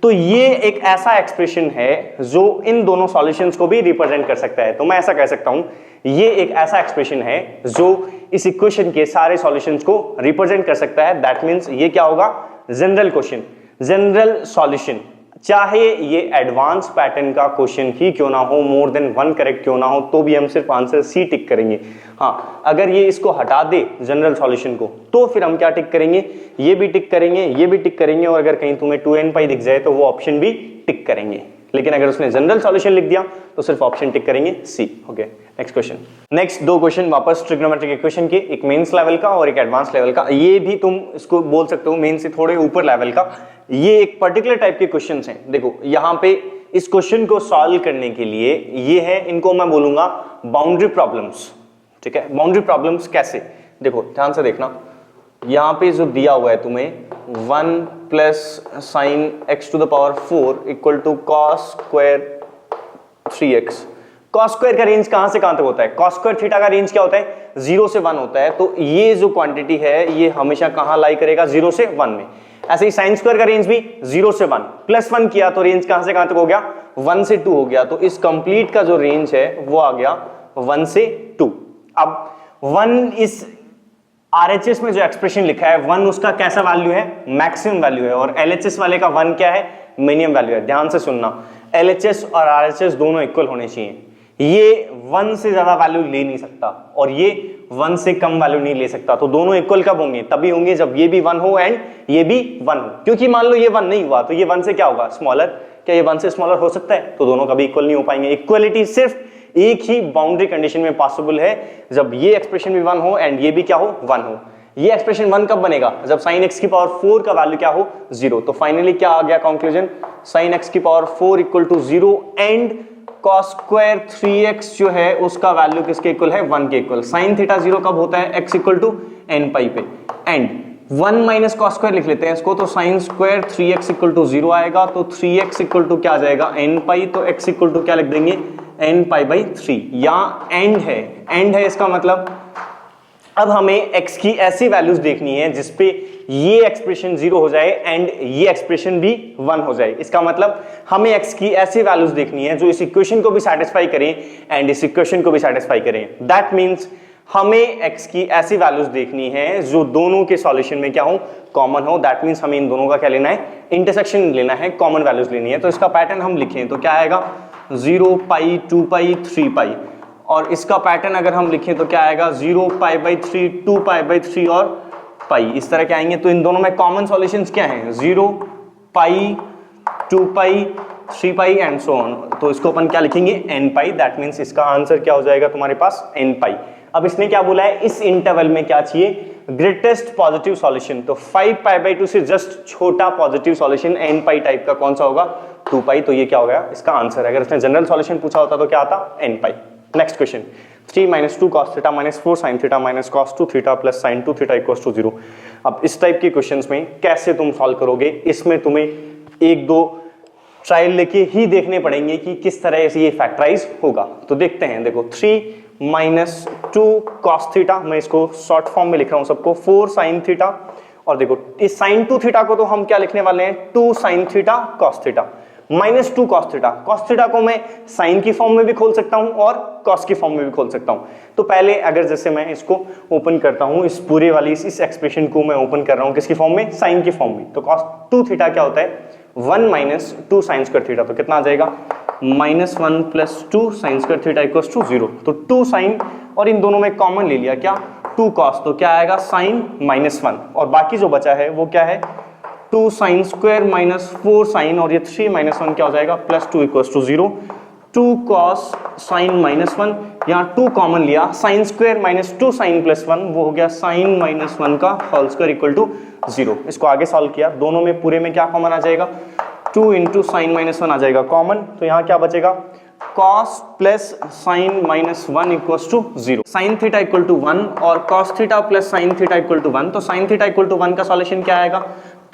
तो ये एक ऐसा एक्सप्रेशन है जो इन दोनों सॉल्यूशंस को भी रिप्रेजेंट कर सकता है। तो मैं ऐसा कह सकता हूं ये एक ऐसा एक्सप्रेशन है जो इस इक्वेशन के सारे सॉल्यूशंस को रिप्रेजेंट कर सकता है। दैट मींस ये क्या होगा, जनरल क्वेश्चन, जनरल सॉल्यूशन, चाहे ये एडवांस पैटर्न का क्वेश्चन ही क्यों ना हो, मोर देन वन करेक्ट क्यों ना हो, तो भी हम सिर्फ आंसर सी टिक करेंगे। हाँ, अगर ये इसको हटा दे जनरल सॉल्यूशन को, तो फिर हम क्या टिक करेंगे, ये भी टिक करेंगे, ये भी टिक करेंगे, और अगर कहीं तुम्हें 2n पाई दिख जाए तो वो ऑप्शन भी टिक करेंगे। लेकिन अगर उसने जनरल सॉल्यूशन लिख दिया तो सिर्फ ऑप्शन टिक करेंगे C. Okay, next question. Next दो क्वेश्चन वापस ट्रिग्नोमेट्रिक इक्वेशन के, एक मेंस लेवल का और एक एडवांस लेवल का। ये भी तुम इसको बोल सकते हो मेंस से थोड़े ऊपर लेवल का। ये एक पर्टिकुलर टाइप के क्वेश्चंस हैं। देखो यहां पे इस क्वेश्चन को सॉल्व करने के लिए ये है, इनको मैं बोलूंगा बाउंड्री प्रॉब्लम्स। ठीक है, बाउंड्री प्रॉब्लम्स कैसे, देखो ध्यान से देखना। यहां पे जो दिया हुआ है तुम्हें 1 plus sine x to the power 4 equal to cos square 3x। Cos square का रेंज कहां से कहां तक होता है, कॉस स्क्वायर थीटा का रेंज क्या होता है, 0 से 1 होता है। तो ये जो क्वांटिटी है ये हमेशा कहां लाई करेगा, 0 से 1 में। ऐसे ही साइन स्क्वायर का रेंज भी 0 से 1 प्लस 1 किया तो रेंज कहां से कहां तक हो गया, 1 से 2 हो गया। तो इस कंप्लीट का जो रेंज है वो आ गया 1 से 2। अब 1 इस RHS में जो एक्सप्रेशन लिखा है 1 उसका कैसा वैल्यू है, मैक्सिमम वैल्यू है, और LHS वाले का 1 क्या है, मिनिमम वैल्यू है। ध्यान से सुनना, LHS और RHS दोनों इक्वल होने चाहिए। ये 1 से ज्यादा वैल्यू ले नहीं सकता और ये 1 से कम वैल्यू नहीं ले सकता। तो दोनों इक्वल कब होंगे, तभी होंगे जब ये भी 1 हो एंड ये भी 1 हो। क्योंकि मान लो ये 1 नहीं हुआ तो ये 1 से क्या होगा, स्मॉलर। क्या ये 1 से स्मॉलर हो सकता है, तो दोनों कभी इक्वल नहीं हो पाएंगे। इक्वलिटी सिर्फ एक ही बाउंड्री कंडीशन में पॉसिबल है, जब ये एक्सप्रेशन भी 1 हो एंड ये भी क्या हो, 1 हो। ये एक्सप्रेशन 1 कब बनेगा, जब sin x की पावर 4 का वैल्यू क्या हो, 0। तो फाइनली क्या आ गया कंक्लूजन, sin x की power 4 equal to 0 and cos square 3x जो है उसका वैल्यू किसके इक्वल है, 1 के इक्वल। sin थीटा 0 कब होता है, x इक्वल टू n पाई पे, एंड 1 माइनस cos स्क्वायर लिख लेते हैं इसको, तो sin square 3x equal to 0 आएगा। तो 3x इक्वल टू क्या आ जाएगा, n पाई, तो x इक्वल टू क्या लिख देंगे, n पाई बाई 3। यहाँ एंड है, एंड है इसका मतलब अब हमें x की ऐसी वैल्यूज देखनी है जिसपे ये एक्सप्रेशन 0 हो जाए एंड ये एक्सप्रेशन भी 1 हो जाए। इसका मतलब हमें x की ऐसी वैल्यूज देखनी है जो इस इक्वेशन को भी सेटिस्फाई करें एंड इस इक्वेशन को भी सेटिस्फाई करें। दैट मींस हमें x की ऐसी वैल्यूज देखनी है जो दोनों के सॉल्यूशन में क्या हो, कॉमन हो। दैट मींस हमें इन दोनों का क्या लेना है, इंटरसेक्शन लेना है, कॉमन वैल्यूज लेनी है। तो इसका पैटर्न हम लिखें तो क्या आएगा, 0 पाई 2 पाई 3 पाई, और इसका पैटर्न अगर हम लिखें तो क्या आएगा, 0 पाई बाई 3 2 पाई बाई 3 और पाई, इस तरह के आएंगे। तो इन दोनों में कॉमन सॉल्यूशंस क्या हैं, 0 पाई 2 पाई 3 पाई एंड सो ऑन। तो इसको अपन क्या लिखेंगे, n पाई। दैट मींस इसका आंसर क्या हो जाएगा तुम्हारे पास, n पाई। अब इसने क्या बोला है, इस इंटरवल में क्या चाहिए, ग्रेटेस्ट पॉजिटिव सॉल्यूशन। तो 5 पाई बाई 2 से जस्ट छोटा पॉजिटिव सॉल्यूशन n पाई टाइप का कौन सा होगा, 2 पाई। तो ये क्या हो गया इसका आंसर। अगर इसने जनरल सॉल्यूशन पूछा होता तो क्या आता, n pi. Next question, 3 minus 2 cos theta minus 4 sin theta minus cos 2 theta plus sin 2 theta equals to 0। अब इस टाइप के क्वेश्चंस में कैसे तुम सॉल्व करोगे, इसमें तुम्हें एक दो ट्रायल लेके ही देखने पड़ेंगे कि किस तरह से ये फैक्टराइज होगा। तो देखते हैं, देखो 3 माइनस 2 cos थीटा, मैं इसको शॉर्ट फॉर्म में लिख रहा हूं सबको, 4 sin थीटा, और देखो इस sin 2 थीटा को तो हम क्या लिखने वाले हैं, 2 sin theta cos theta, minus 2 cos theta. cos theta को मैं साइन की फॉर्म में भी खोल सकता हूं और cos की फॉर्म में भी खोल सकता हूं। तो पहले अगर जैसे मैं इसको ओपन करता हूं, इस पूरे वाली इस एक्सप्रेशन को मैं ओपन कर रहा हूं किसकी फॉर्म में, साइन की फॉर्म में। तो cos 2 थीटा क्या होता है, 1 माइनस 2 साइन स्क्वायर थीटा। तो कितना आ जाएगा, -1 plus 2 sine square theta equals to 0। तो 2 साइन और इन दोनों में कॉमन ले लिया, क्या 2 cos, तो क्या आएगा साइन -1, और बाकी जो बचा है वो क्या है, 2 साइन स्क्वायर माइनस 4 साइन, और ये 3 माइनस 1 क्या हो जाएगा, plus 2 equals to 0। 2 cos sine -1, यहाँ 2 कॉमन लिया, sine square minus 2 sine plus 1, वो हो गया साइन -1 का होल स्क्वायर इक्वल टू 0। इसको आगे सॉल्व किया, दोनों में पूरे में क्या कॉमन आ जाएगा, 2 इंटू साइन -1 आ जाएगा कॉमन। तो यहाँ क्या बचेगा, cos plus sine -1 equals to 0। Sine theta equal to 1 और cos theta plus sine theta equal to 1। तो साइन थीटा इक्वल टू 1 का सॉल्यूशन क्या आएगा,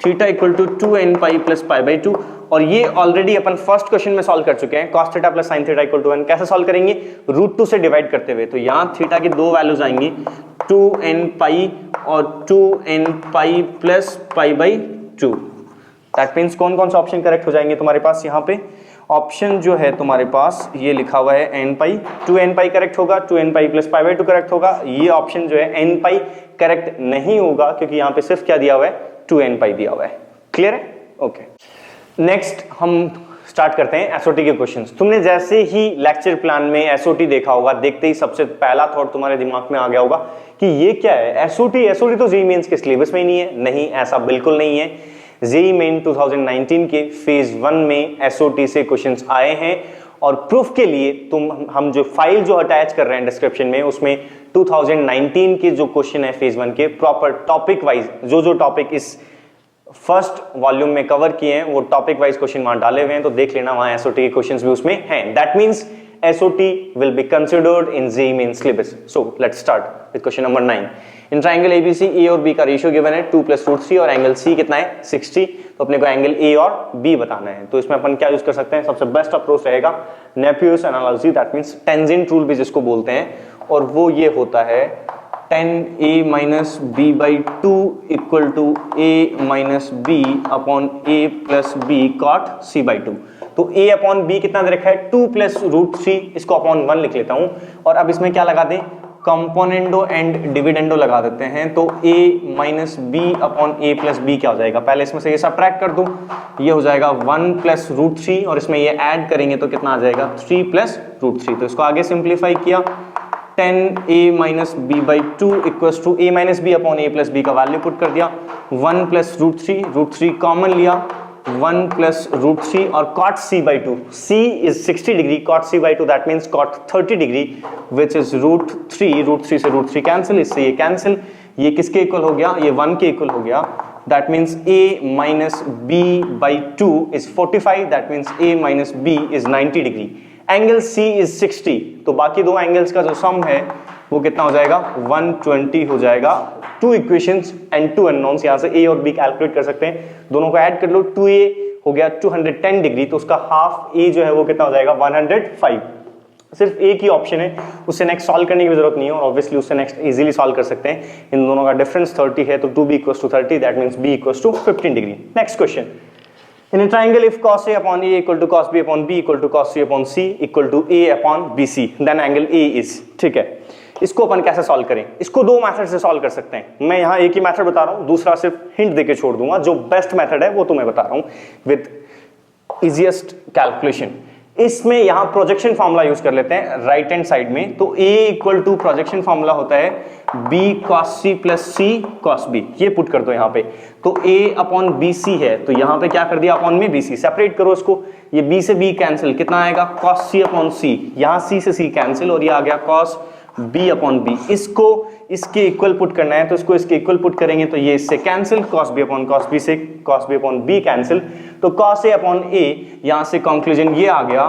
theta equal to 2n pi plus pi by 2। और ये ऑलरेडी अपन फर्स्ट क्वेश्चन में solve कर चुके हैं, cos theta plus sine theta equal to 1। कैसे सॉल्व करेंगे, √2 से डिवाइड करते हुए। तो यहाँ थीटा की दो वैल्यूज आएंगी, 2n पाई और 2n pi plus pi by 2। That means कौन कौन सा ऑप्शन करेक्ट हो जाएंगे तुम्हारे पास यहाँ पे? ऑप्शन जो है तुम्हारे पास ये लिखा हुआ है n पाई, 2n पाई करेक्ट होगा, 2n pi plus pi by 2 correct होगा। ये ऑप्शन जो है n पाई करेक्ट नहीं होगा क्योंकि यहाँ पे सिर्फ क्या दिया हुआ है? 2n पाई दिया हुआ है। क्लियर है? ओके, नेक्स्ट हम स्टार्ट करते हैं एसओटी के क्वेश्चंस। तुमने जैसे ही लेक्चर प्लान में एसओटी देखा होगा, देखते ही सबसे पहला थॉट तुम्हारे दिमाग में आ गया होगा कि ये क्या है एसओटी? एसओटी तो जेईई मेंस के सिलेबस में ही नहीं है। नहीं, ऐसा बिल्कुल नहीं है। जेईई मेन 2019 के फेज 1 में एसओटी से क्वेश्चंस आए हैं और प्रूफ के लिए हम जो फाइल जो अटैच कर रहे हैं डिस्क्रिप्शन में, उसमें 2019 के जो क्वेश्चन है फेज 1 के प्रॉपर टॉपिक वाइज जो टॉपिक इस फर्स्ट वॉल्यूम में कवर किए हैं वो टॉपिक वाइज क्वेश्चन वहां डाले हुए हैं, तो देख लेना, वहां एसओटी के क्वेश्चंस भी उसमें हैं। That means SOT will be considered in JEE main syllabus. So let's start with question number 9. In triangle ABC, A और B का रेशियो गिवन है 2 + √3 और एंगल C कितना है 60। तो अपने को एंगल A और B बताना है। तो इसमें अपन क्या यूज कर सकते हैं? सबसे बेस्ट अप्रोच रहेगा Napier's analogy, that means tangent rule भी जिसको बोलते हैं, और वो ये होता है tan A minus B by 2 equal to A minus B upon A plus B cot C by 2। तो A अपॉन B कितना दे रखा है 2 + √3, इसको अपॉन 1 लिख लेता हूं और अब इसमें क्या लगा दें? कंपोनेंडो एंड डिविडेंडो लगा देते हैं। तो A minus B upon A plus B क्या हो जाएगा? पहले इसमें से ये सबट्रैक्ट कर दूं, ये हो जाएगा 1 + √3 और इसमें ये ऐड करेंगे तो कितना आ जाएगा 3 + √3। तो इसको आगे सिंप्लीफाई किया, tan A minus B by 2 equals to A minus B upon A plus B का वैल्यू पुट कर दिया, 1 + √3 कॉमन लिया, 1 + √3 और cot C by 2, C is 60 degree, cot C by 2 that means cot 30 degree which is √3 से √3 cancel, इससे ये cancel, ये किसके इक्वल हो गया? ये 1 के इक्वल हो गया। that means A minus B by 2 is 45, that means A minus B is 90 degree. Angle C is 60, तो बाकी दो एंगल्स का जो सम है वो कितना हो जाएगा? 120 हो जाएगा। 2 इक्वेशंस एंड 2 अननोन्स, यहां से A और B कैलकुलेट कर सकते हैं, दोनों को ऐड कर लो, 2A हो गया 210 डिग्री, तो उसका हाफ A जो है वो कितना हो जाएगा? 105। सिर्फ एक ही ऑप्शन है, उससे नेक्स्ट सॉल्व करने की भी जरूरत नहीं है और ऑब्वियसली उससे नेक्स्ट इजीली सॉल्व कर सकते हैं। इन दोनों का डिफरेंस 30 है, तो 2B = 30, that means B = 15 degree. Next question, in a triangle if cos A upon A equal to cos B upon B equal to cos C upon C equal to A upon BC, then angle A is, ठीक है। इसको अपन कैसे solve करें? इसको दो method से solve कर सकते हैं। मैं यहाँ एक ही मेथड बता रहा हूँ, दूसरा सिर्फ हिंट देके छोड़ दूंगा। जो बेस्ट मेथड है वो तुम्हें बता रहा हूँ विद इजीएस्ट कैलकुलेशन। इसमें यहाँ प्रोजेक्शन फॉर्मूला यूज कर लेते हैं राइट हैंड साइड में। तो A = प्रोजेक्शन फॉर्मूला होता है B cos C + C cos B, ये पुट कर दो यहाँ पे। तो A अपॉन BC है, तो यहाँ पे क्या कर दिया? अपॉन में BC, सेपरेट करो इसको, ये B से B कैंसिल, कितना आएगा? cos C अपॉन C, यहाँ C से C कैंसिल और ये आ गया cos B अपॉन B। इसको इसके इक्वल पुट करना है, तो इसको इसके इक्वल पुट करेंगे तो ये इससे cancel, cos B upon cos B से cos B upon B cancel, तो cos A अपॉन A, यहाँ से कंक्लूजन ये आ गया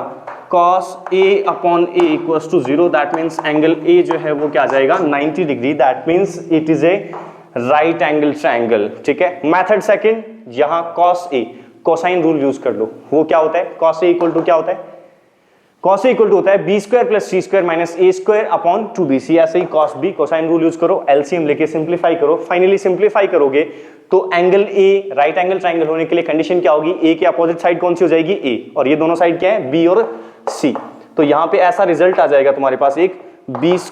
cos A upon A equals to 0, that means angle A जो है वो क्या आ जाएगा? 90 degree, that means it is a right angle triangle. ठीक है, मेथड सेकंड, यहाँ cos A cosine rule use कर लो। वो क्या होता है? cos A इक्वल टू क्या होता है? cos A इक्वल टू होता है B² + C² - A² upon 2BC। ऐसे ही cos B cosine rule use करो, एलसीएम लेके सिंप्लीफाई करो, फाइनली सिंप्लीफाई करोगे तो angle A right angle triangle होने के लिए कंडीशन क्या होगी? A के अपोजिट साइड कौन सी हो जाएगी? A, और ये दोनों साइड क्या है? B और C। तो यहाँ पे ऐसा रिजल्ट आ जाएगा तुम्हारे पास, एक B² +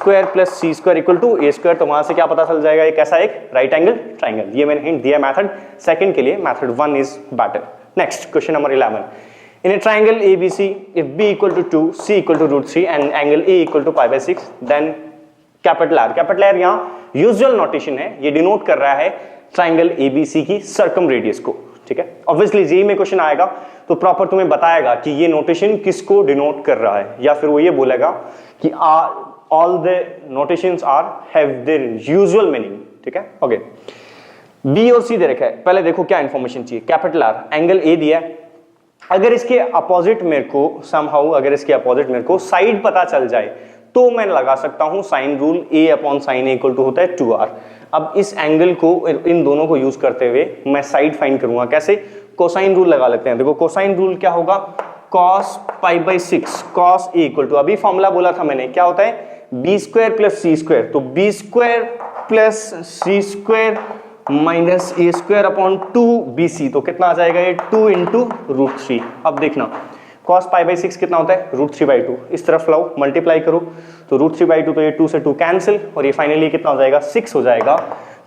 C² = A²। तो वहां से क्या पता चल जाएगा? एक ऐसा एक राइट एंगल ट्रायंगल। ये मैंने हिंट दिया मेथड सेकंड के लिए, method 1 is better. Next question number 11, in a triangle ABC if B = 2 C = √3 and angle A = π/6 then capital R यहाँ यूजुअल नोटेशन है, ये डिनोट कर रहा है ट्राइंगल ABC की सर्कम रेडियस को। ठीक है, ऑब्वियसली जेईई में क्वेश्चन आएगा तो प्रॉपर तुम्हें बताएगा कि ये नोटेशन किसको डिनोट कर रहा है, या फिर वो ये बोलेगा कि all the notations are have their usual meaning. ठीक है, ओके। B और C दे रखा है, पहले देखो क्या इंफॉर्मेशन चाहिए। कैपिटल R, एंगल A दिया है, अगर इसके अपोजिट मेरे को समहाउ, अगर इसके अपोजिट मेरे को साइड पता चल जाए तो मैं लगा सकता हूं sine rule, A upon sine A = होता है 2R। अब इस एंगल को, इन दोनों को यूज करते हुए मैं साइड फाइंड करूंगा। कैसे? कोसाइन रूल लगा लेते हैं। देखो कोसाइन रूल क्या होगा? cos π/6 cos A = अभी फॉर्मूला बोला था मैंने, क्या होता है? B² + C², तो B² + C² माइनस ए स्क्वायर अपॉन 2bc, तो कितना आ जाएगा ये 2 इंटू रूट 3। अब देखना cos पाई बाई 6 कितना होता है रूट 3/2, इस तरफ लाओ मल्टीप्लाई करो तो रूट 3/2, तो ये 2 से 2 कैंसिल और ये फाइनली कितना हो जाएगा 6 हो जाएगा।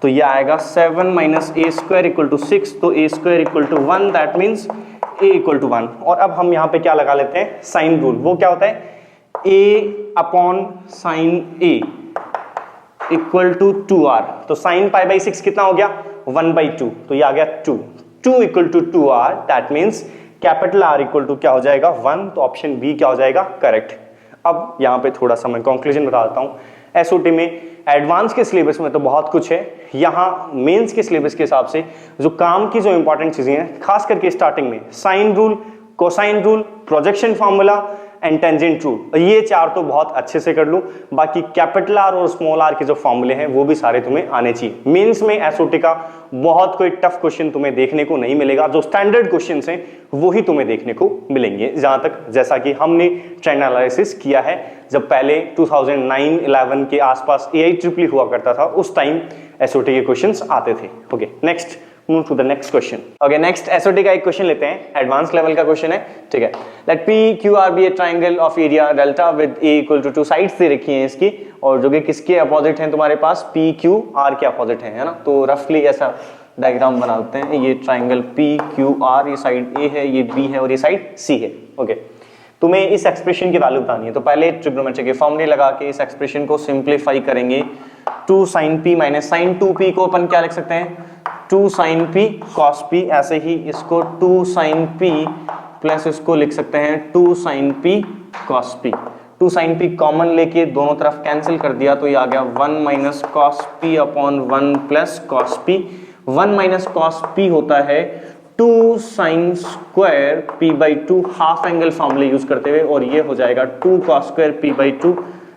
तो ये आएगा 7 minus A square equal to 6, तो A square equal to 1, that means A equal to 1। और अब हम यहाँ पे क्या लगा लेते हैं साइन रूल, वो क्या होता है A upon sine A equal to 2r, तो साइन पाई बाई 6 कितना हो गया 1/2, तो ये आ गया 2 equal to 2r, that means capital R equal to क्या हो जाएगा 1, तो ऑप्शन बी क्या हो जाएगा करेक्ट। अब यहाँ पे थोड़ा सा मैं कंक्लूजन बता देता हूँ। एसओटी में एडवांस के सिलेबस में तो बहुत कुछ है, यहाँ मेंस के सिलेबस के हिसाब से जो काम की जो इंपॉर्टेंट चीजें हैं, खास करके स्टार्टिंग में sine rule, cosine rule, projection formula and tangent rule, ये चार तो बहुत अच्छे से कर लूं। बाकी कैपिटल आर और स्मॉल आर के जो फॉर्मूले हैं वो भी सारे तुम्हें आने चाहिए। मेंस में एसओटी का बहुत कोई टफ क्वेश्चन तुम्हें देखने को नहीं मिलेगा, जो स्टैंडर्ड क्वेश्चंस हैं वो ही तुम्हें देखने को मिलेंगे। जहां तक जैसा कि हमने ट्रेंड एनालिसिस किया है, जब पहले 2009-11 के आसपास AIEEE हुआ करता था, उस टाइम एसओटी के क्वेश्चंस आते थे। Okay, next move to the next question. Okay, next SOT का एक क्वेश्चन लेते हैं, एडवांस लेवल का क्वेश्चन है, ठीक है। Let P Q R be a triangle of area delta with A equal to 2 sides दे रखी हैं इसकी, और जो कि किसके अपोजिट हैं तुम्हारे पास पी क्यू आर के अपोजिट है ना। तो रफली ऐसा डायग्राम बना देते हैं, ये ट्राइंगल पी क्यू आर, ये साइड ए है, ये बी है और ये साइड सी है। ओके, तुम्हें इस एक्सप्रेशन की वैल्यू बतानी है, तो पहले ट्रिग्नोमेट्री के फॉर्मूले लगा के इस एक्सप्रेशन को सिंप्लीफाई करेंगे। 2 sin p minus sign 2p को अपन क्या लिख सकते हैं 2 sin p cos p, ऐसे ही इसको 2 sin p प्लस इसको लिख सकते हैं 2 sin p cos p। 2 sin p common लेके दोनों तरफ कैंसिल कर दिया, तो ये आ गया 1 minus cos p upon 1 plus cos p। 1 minus cos p होता है 2 sin square p by 2 half angle फॉर्मूले यूज करते हुए, और ये हो जाएगा 2 cos square p by 2,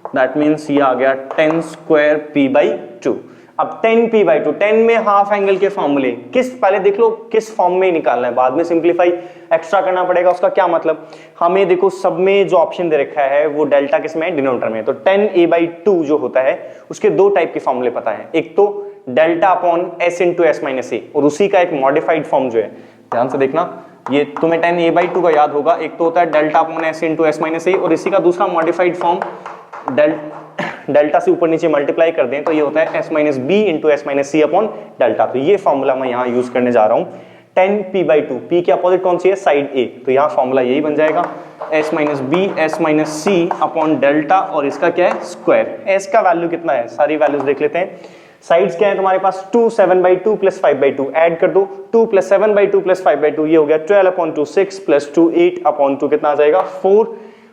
that means ये आ गया 10 स्क्वायर p बाई 2। अब 10p बाई 2, 10 में हाफ एंगल के फॉर्मूले किस, पहले देख लो किस फॉर्म में निकालना है, बाद में सिंप्लीफाई एक्स्ट्रा करना पड़ेगा। उसका क्या मतलब, हमें देखो सब में जो ऑप्शन दे रखा है वो डेल्टा किस में है डिनोमिनेटर में, तो 10a/2 जो होता है उसके दो टाइप के फॉर्मूले पता है, एक तो delta upon s into S minus A, और उसी का एक मॉडिफाइड फॉर्म जो है, ध्यान से देखना, ये तुम्हें 10a/2 का याद होगा, एक तो होता है delta upon s into S minus A, और इसी का दूसरा मॉडिफाइड फॉर्म डेल्टा से ऊपर नीचे मल्टीप्लाई कर दें तो ये होता है s minus B into S minus C upon delta. तो ये फॉर्मूला मैं यहाँ यूज करने जा रहा हूँ। 10p/2, p के अपोजिट कौन सी है साइड a, तो यहाँ फॉर्मूला यही बन जाएगा s minus B S minus C upon delta, और इसका क्या है स्क्वायर। s का वैल्यू कितना है, सारी वैल्यूज देख लेते हैं। साइड्स क्या है तुम्हारे पास 2 7/2 प्लस 5/2, ऐड कर दो 2 प्लस 7/2 प्लस 5/2, ये हो गया 12/2 6 प्लस 2 8/2, कितना आ जाएगा 4।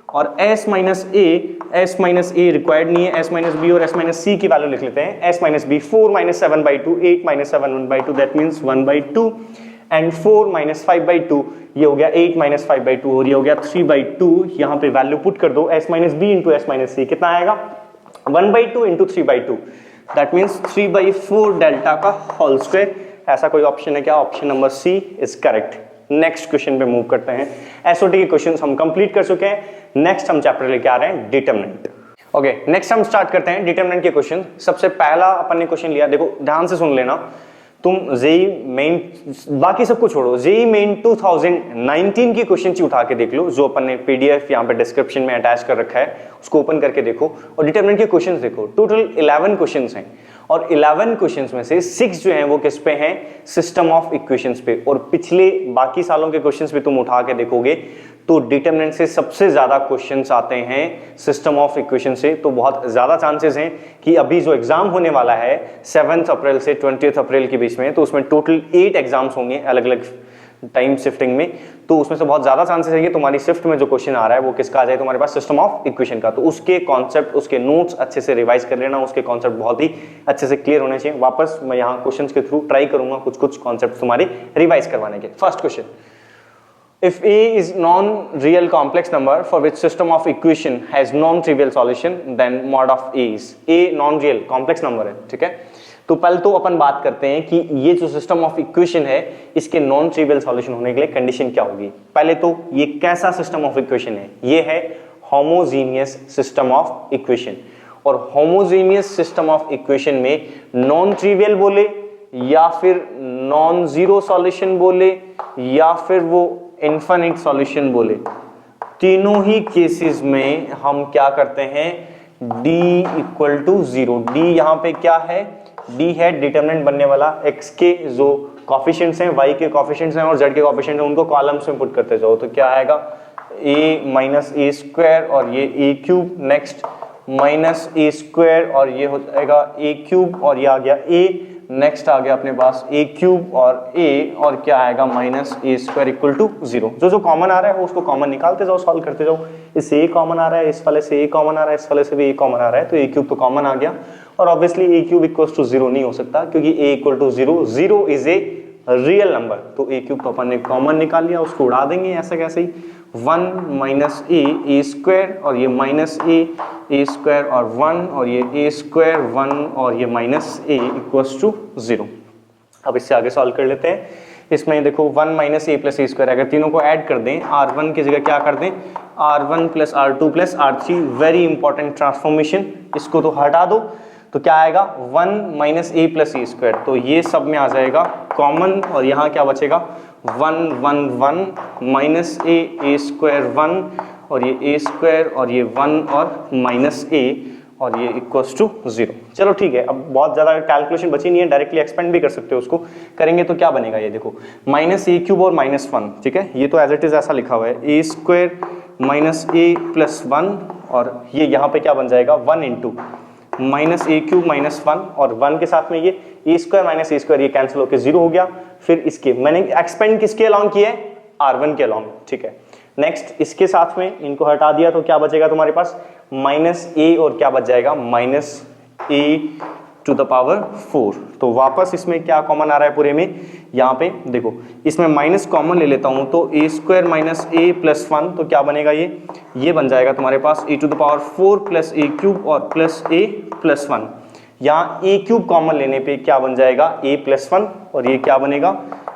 और s माइनस ए रिक्वायर्ड नहीं है, s माइनस बी और s माइनस सी की वैल्यू लिख लेते हैं। s minus b 4 minus 7/2 8 minus 7/2, that means 1/2, and 4 minus 5/2 ये हो गया 8 माइनस 5/2, और ये हो गया 3/2। यहाँ पे वैल्यू पुट कर दो, s minus B into S minus C कितना आएगा 1/2 इंटू 3/2, दैट मीन्स 3/4 डेल्टा का होल स्क्वायर। ऐसा कोई ऑप्शन है क्या, option number C is correct. Next question पे मूव करते हैं। एसओटी के क्वेश्चंस हम कंप्लीट कर चुके हैं, नेक्स्ट हम चैप्टर लेके आ रहे हैं डिटरमिनेंट। ओके, नेक्स्ट हम स्टार्ट करते हैं डिटरमिनेंट के क्वेश्चन। सबसे पहला अपन ने क्वेश्चन लिया, देखो ध्यान से सुन लेना, तुम जेई मेन बाकी सबको छोड़ो, जेई मेन 2019 की क्वेश्चन ची उठा के देख लो, जो अपन ने पीडीएफ यहाँ पे डिस्क्रिप्शन में अटैच कर रखा है, उसको ओपन करके देखो और डिटरमिनेंट के क्वेश्चंस देखो। टोटल 11 क्वेश्चंस हैं, और 11 क्वेश्चंस में से 6 जो हैं वो किस पे हैं, सिस्टम ऑफ इक्वेशंस पे। और पिछले बाकी सालों के क्वेश्चंस भी तुम उठा के देखोगे तो डिटरमिनेंट से सबसे ज्यादा क्वेश्चंस आते हैं सिस्टम ऑफ इक्वेशन से। तो बहुत ज्यादा चांसेस हैं कि अभी जो एग्जाम होने वाला है 7 अप्रैल से 20 अप्रैल के बीच में, तो उसमें टोटल 8 एग्जाम्स होंगे अलग अलग टाइम शिफ्टिंग में। तो उसमें से बहुत ज्यादा चांसेस है कि तुम्हारी शिफ्ट में जो क्वेश्चन आ रहा है वो किसका आ जाए तुम्हारे पास, सिस्टम ऑफ इक्वेशन का। तो उसके कॉन्सेप्ट, उसके नोट्स अच्छे से रिवाइज कर लेना, उसके कॉन्सेप्ट बहुत ही अच्छे से क्लियर होने चाहिए। वापस मैं यहाँ क्वेश्चंस के थ्रू ट्राई करूंगा कुछ कुछ कॉन्सेप्ट तुम्हारे रिवाइज करवाने के। First question, if A is non-real complex number for which system of equation has non-trivial solution, then mod of A is A non-real complex number है, ठीक है। तो पहले तो अपन बात करते हैं कि ये जो सिस्टम ऑफ इक्वेशन है इसके नॉन ट्रिवियल सॉल्यूशन होने के लिए कंडीशन क्या होगी। पहले तो ये कैसा सिस्टम ऑफ इक्वेशन है, ये है होमोजीनियस सिस्टम ऑफ इक्वेशन। और होमोजीनियस सिस्टम ऑफ इक्वेशन में नॉन ट्रिवियल बोले या फिर नॉन जीरो सॉल्यूशन बोले या फिर वो इनफिनिट सॉल्यूशन बोले, तीनों ही केसेस में हम क्या करते हैं, d equal to zero. D यहाँ पे क्या है, d है डिटरमिनेंट बनने वाला, x के जो कॉफिशिएंट्स हैं, y के कॉफिशिएंट्स हैं और z के कॉफिशिएंट हैं, उनको कॉलम्स में पुट करते जाओ। तो क्या आएगा a माइनस ए स्क्वायर और ये a cube, next minus A square और ये हो जाएगा a क्यूब और ये आ गया a, नेक्स्ट आ गया अपने पास a क्यूब और a और क्या आएगा minus A square equal to zero. जो जो कॉमन आ रहा है उसको कॉमन निकालते जाओ, सॉल्व करते जाओ। इससे a कॉमन आ रहा है, इस वाले से a कॉमन आ रहा है, इस वाले से भी a कॉमन आ रहा है, तो a क्यूब तो कॉमन आ गया। और obviously a cube equal to zero नहीं हो सकता क्योंकि a equal to zero, zero is a real number, तो a क्यूब तो अपन ने कॉमन निकाल लिया, उसको उड़ा देंगे ऐसे कैसे ही। 1 माइनस ए स्क्वायर और ये माइनस ए स्क्वायर और 1 और ये ए स्क्वायर 1 और ये minus a equals to zero. अब इससे आगे सॉल्व कर लेते हैं। इसमें देखो 1 minus A plus A square, अगर तीनों को ऐड कर दें, r1 की जगह क्या कर दें, r1 plus r2 plus r3, very important transformation, इसको तो हटा दो। तो क्या आएगा 1 minus A plus A square, तो ये सब में आ जाएगा कॉमन और यहाँ क्या बचेगा 1 1 1 माइनस ए स्क्वायर 1 और ये ए स्क्वायर और ये 1 और माइनस ए और ये इक्वल्स टू जीरो। चलो ठीक है, अब बहुत ज़्यादा कैलकुलेशन बची नहीं है, डायरेक्टली एक्सपेंड भी कर सकते हो उसको, करेंगे तो क्या बनेगा, ये देखो माइनस ए क्यूब और माइनस 1, ठीक है, ये तो एज इट इज ऐसा लिखा हुआ है, ए स्क्वायर माइनस ए प्लस 1 और ये यहाँ पे क्या बन जाएगा 1 इंटू माइनस ए क्यूब माइनस 1 और 1 के साथ में ये ए स्क्वायर माइनस ए स्क्वायर, ये कैंसिल होकर जीरो हो गया। फिर इसके मैंने एक्सपेंड किसके अलॉन्ग किया है, r1 के अलॉन्ग, ठीक है। नेक्स्ट इसके साथ में इनको हटा दिया तो क्या बचेगा तुम्हारे पास माइनस ए और क्या बच जाएगा minus a to the power 4। तो वापस इसमें क्या कॉमन आ रहा है पूरे में, यहाँ पे देखो इसमें माइनस कॉमन ले लेता हूं तो A square minus A plus 1, तो क्या बनेगा ये बन जाएगा तुम्हारे पास A to the power 4 plus A cube और प्लस ए प्लस 1। यहाँ ए क्यूब कॉमन लेने पे क्या बन जाएगा ए प्लस 1 और ये क्या बनेगा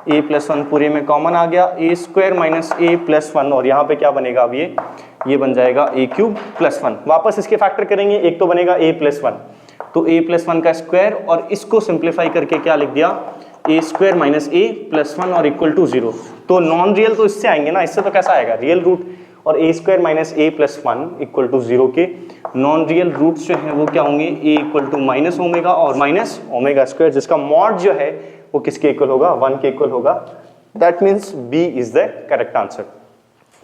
ए प्लस 1 पूरे में कॉमन आ गया, ए स्क्वायर माइनस ए प्लस 1 और यहाँ पे क्या बनेगा अब ये बन जाएगा ए क्यूब प्लस 1। वापस इसके फैक्टर करेंगे, एक तो बनेगा ए प्लस 1, तो a प्लस 1 का स्क्वायर और इसको सिंप्लीफाई करके क्या लिख दिया ए स्क्वायर माइनस ए प्लस 1 और इक्वल टू जीरो। तो नॉन रियल तो इससे आएंगे ना, इससे तो कैसा आएगा रियल रूट, और A square minus A plus 1 equal to zero के नॉन रियल रूट्स जो हैं वो क्या होंगे A equal to minus omega और माइनस ओमेगा स्क्वायर, जिसका मॉड जो है वो किसके इक्वल होगा 1 के इक्वल होगा। That means b is the correct answer.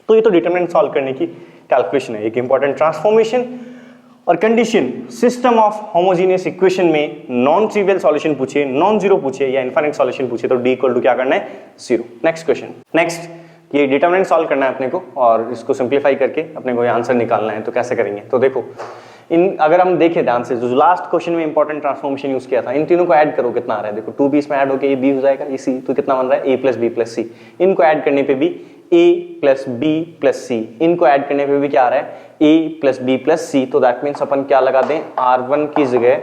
तो ये तो डिटरमिनेंट सॉल्व करने की कैलकुलेशन है, एक इंपॉर्टेंट ट्रांसफॉर्मेशन और condition. System of homogeneous equation में नॉन ट्रिवियल सॉल्यूशन पूछे, नॉन जीरो पूछे या इनफिनिट सॉल्यूशन पूछे तो डी इक्वल टू क्या करना है जीरो। नेक्स्ट क्वेश्चन, नेक्स्ट ये डिटरमिनेंट सॉल्व करना है अपने को और इसको सिंप्लीफाई करके अपने को ये आंसर निकालना है। तो कैसे करेंगे, तो देखो अगर हम देखें ध्यान से जो लास्ट क्वेश्चन में इंपॉर्टेंट ट्रांसफॉर्मेशन यूज किया था, इन तीनों को ऐड करो कितना आ रहा है, देखो 2b इसमें ऐड होकर ये b हो जाएगा, ये c, तो कितना बन रहा है a प्लस बी प्लस सी। इनको ऐड करने पे भी a प्लस बी प्लस सी, इनको ऐड करने पे भी क्या आ रहा है a प्लस बी प्लस सी। तो दैट मीन्स अपन क्या लगा दें r1 की जगह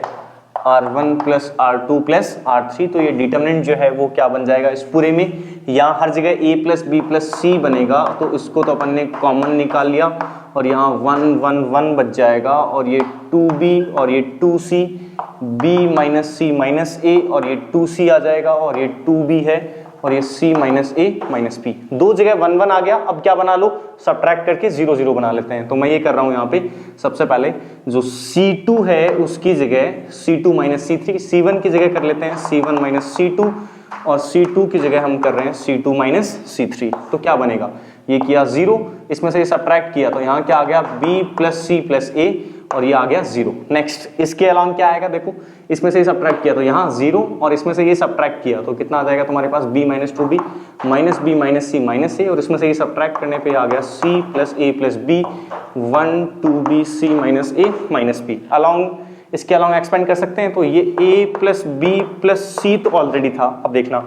r1 plus r2 plus r3। तो ये डिटरमिनेंट जो है वो क्या बन जाएगा इस पूरे में, यहाँ हर जगह a प्लस बी प्लस सी बनेगा, तो इसको तो अपन ने कॉमन निकाल लिया और यहाँ 1 1 1 बच जाएगा और ये 2b और ये 2c, b minus c minus a और ये 2c आ जाएगा और ये 2b है और ये c minus a minus p। दो जगह 1 1 आ गया, अब क्या बना लो सब्ट्रैक्ट करके 0 0 बना लेते हैं। तो मैं ये कर रहा हूँ यहाँ पे सबसे पहले जो c2 है उसकी जगह c2 माइनस c3, c1 की जगह कर लेते हैं c1 माइनस c2 और c2 की जगह हम कर रहे हैं c2 माइनस c3। तो क्या बनेगा, ये किया 0, इसमें से ये सब्ट्रैक्ट किया तो यहाँ क्या आ गया b plus c plus a और ये आ गया 0। नेक्स्ट इसके अलॉन्ग क्या आएगा, देखो इसमें से ये सब्ट्रैक्ट किया तो यहाँ 0 और इसमें से ये सब्ट्रैक्ट किया तो कितना आ जाएगा तुम्हारे पास b minus 2b minus b minus c minus a और इसमें से ये सब्ट्रैक्ट करने पे आ गया c plus a plus b 1 2b c minus a minus b। Along इसके अलॉन्ग एक्सपेंड कर सकते हैं, तो ये a प्लस b प्लस सी तो ऑलरेडी था। अब देखना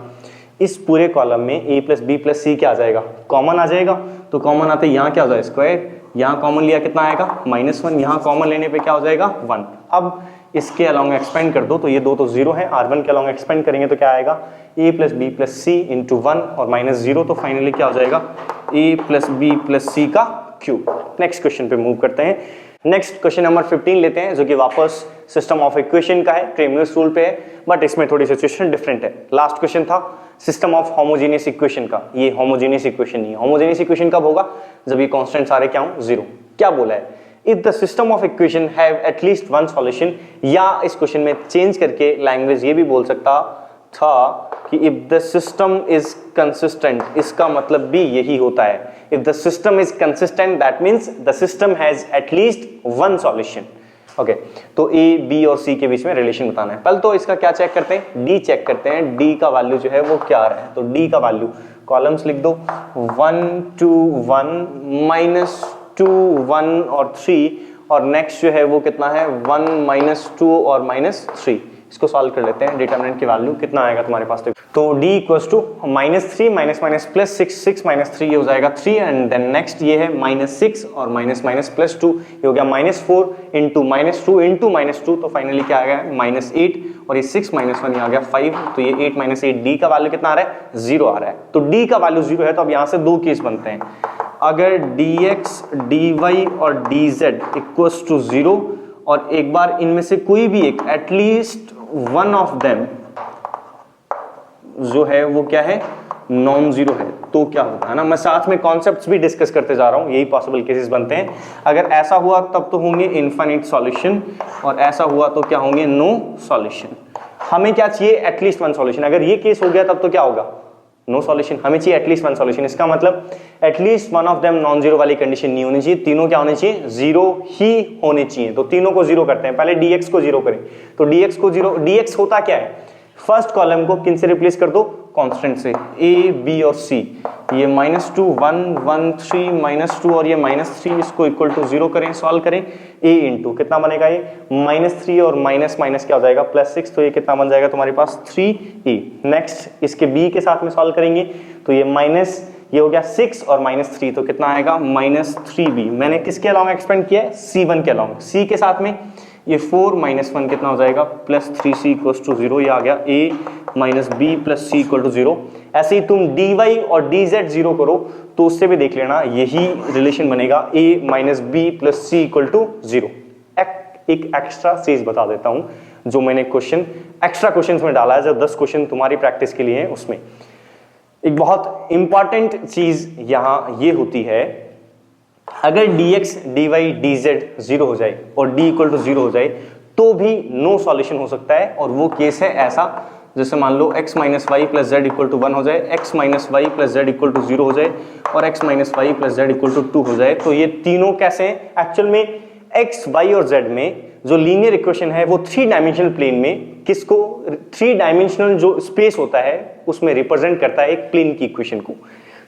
इस पूरे कॉलम में a प्लस बी प्लस सी क्या आ जाएगा कॉमन आ जाएगा, तो कॉमन आते यहाँ क्या हो जाएगा स्क्वायर, यहाँ कॉमन लिया कितना आएगा -1, यहाँ कॉमन लेने पे क्या हो जाएगा 1। अब इसके अलॉन्ग एक्सपेंड कर दो तो ये दो तो 0 है, r1 के अलॉन्ग एक्सपेंड करेंगे तो क्या आएगा a plus b plus c into 1 और -0, तो फाइनली क्या हो जाएगा a plus b plus c का क्यूब। नेक्स्ट क्वेश्चन पे मूव करते हैं। नेक्स्ट क्वेश्चन नंबर 15 लेते हैं, जो कि वापस सिस्टम ऑफ इक्वेशन का है, क्रेमर्स रूल पे है, बट इसमें थोड़ी सिचुएशन डिफरेंट है। लास्ट क्वेश्चन था सिस्टम ऑफ होमोजेनियस इक्वेशन का, ये होमोजेनियस इक्वेशन नहीं है। होमोजेनियस इक्वेशन कब होगा? जब ये कांस्टेंट सारे क्या हो? जीरो। क्या बोला है? If the system of equation have at least one solution, या इस क्वेश्चन में चेंज करके लैंग्वेज ये भी बोल सकता था कि if the system is consistent, इसका मतलब भी यही होता है। If the system is consistent that means the system has at least one solution. Okay, तो ए, बी और सी के बीच में रिलेशन बताना है। पहले तो इसका क्या चेक करते हैं? डी चेक करते हैं, डी का वैल्यू जो है वो क्या आ रहा है। तो डी का वैल्यू कॉलम्स लिख दो, 1 2 1 -2 1 और 3, और नेक्स्ट जो है वो कितना है? 1 -2 और -3। इसको सॉल्व कर लेते हैं। डिटरमिनेंट की वैल्यू कितना आएगा तुम्हारे पास? तो d इक्वल्स टू -3 प्लस 6, 6 -3 ये हो जाएगा 3, एंड देन नेक्स्ट ये है -6 और +2 ये हो गया -4 इंटू -2 इंटू -2, तो फाइनली क्या आ गया? -8, और ये 6 -1 ये आ गया 5, तो ये 8 -8 d का वैल्यू कितना आ रहा है? 0 आ रहा है। तो d का वैल्यू 0 है, तो अब यहाँ से दो केस बनते हैं। अगर dx, dy और dz इक्वल्स टू 0, और एक बार इनमें से कोई भी एक एटलीस्ट वन ऑफ देम जो है वो क्या है? नॉन जीरो है, तो क्या होगा, है ना। मैं साथ में कॉन्सेप्ट्स भी डिस्कस करते जा रहा हूं, यही पॉसिबल केसेस बनते हैं। अगर ऐसा हुआ तब तो होंगे इनफाइनाइट सॉल्यूशन, और ऐसा हुआ तो क्या होंगे? No solution. हमें क्या चाहिए? At least one solution. अगर ये केस हो गया तब तो क्या होगा? No solution. हमें चाहिए एटलीस्ट वन सॉल्यूशन। इसका मतलब at least one of them non zero वाली कंडीशन नहीं होनी चाहिए, तीनों क्या होने चाहिए? जीरो ही होने चाहिए। तो तीनों को जीरो करते हैं। पहले dx को जीरो करें, तो dx को जीरो, dx होता क्या है? फर्स्ट कॉलम को किन से रिप्लेस कर दो? कांस्टेंट से, a, b और c। ये -2 1 1 3 -2 और ये -3, इसको इक्वल टू 0 करें, सॉल्व करें। a इंटू कितना बनेगा? ये -3 और माइनस माइनस क्या हो जाएगा? +6, तो ये कितना बन जाएगा तुम्हारे पास? 3a। नेक्स्ट इसके b के साथ में सॉल्व करेंगे, तो ये माइनस, ये हो गया 6 और -3, तो कितना आएगा? -3b। मैंने किसके अलावा एक्सपेंड किया है? c1 के अलावा। c के साथ में ये 4 -1 कितना हो जाएगा? +3c इक्वल्स टू 0, ये आ गया a -b + c equal to 0। ऐसे ही तुम dy और dz 0 करो तो उससे भी देख लेना, यही रिलेशन बनेगा, a -b + c equal to 0। एक एक्स्ट्रा चीज बता देता हूं, जो मैंने क्वेश्चन एक्स्ट्रा क्वेश्चंस में डाला है, जब 10 क्वेश्चन तुम्हारी प्रैक्टिस के लिए है, उसमें एक बहुत इंपॉर्टेंट चीज यहां ये होती है, अगर dx, dy, dz 0 हो जाए और d इक्वल टू 0 हो जाए तो भी नो सॉल्यूशन हो सकता है। और वो केस है ऐसा, जैसे मान लो x - y + z equal to 1 हो जाए, x - y + z equal to 0 हो जाए, और x - y + z equal to 2 हो जाए। तो ये तीनों कैसे हैं? एक्चुअल में x, y और z में जो लीनियर इक्वेशन है वो 3 डायमेंशनल प्लेन में किसको, 3 डायमेंशनल जो स्पेस होता है उसमें रिप्रेजेंट करता है एक प्लेन की इक्वेशन को।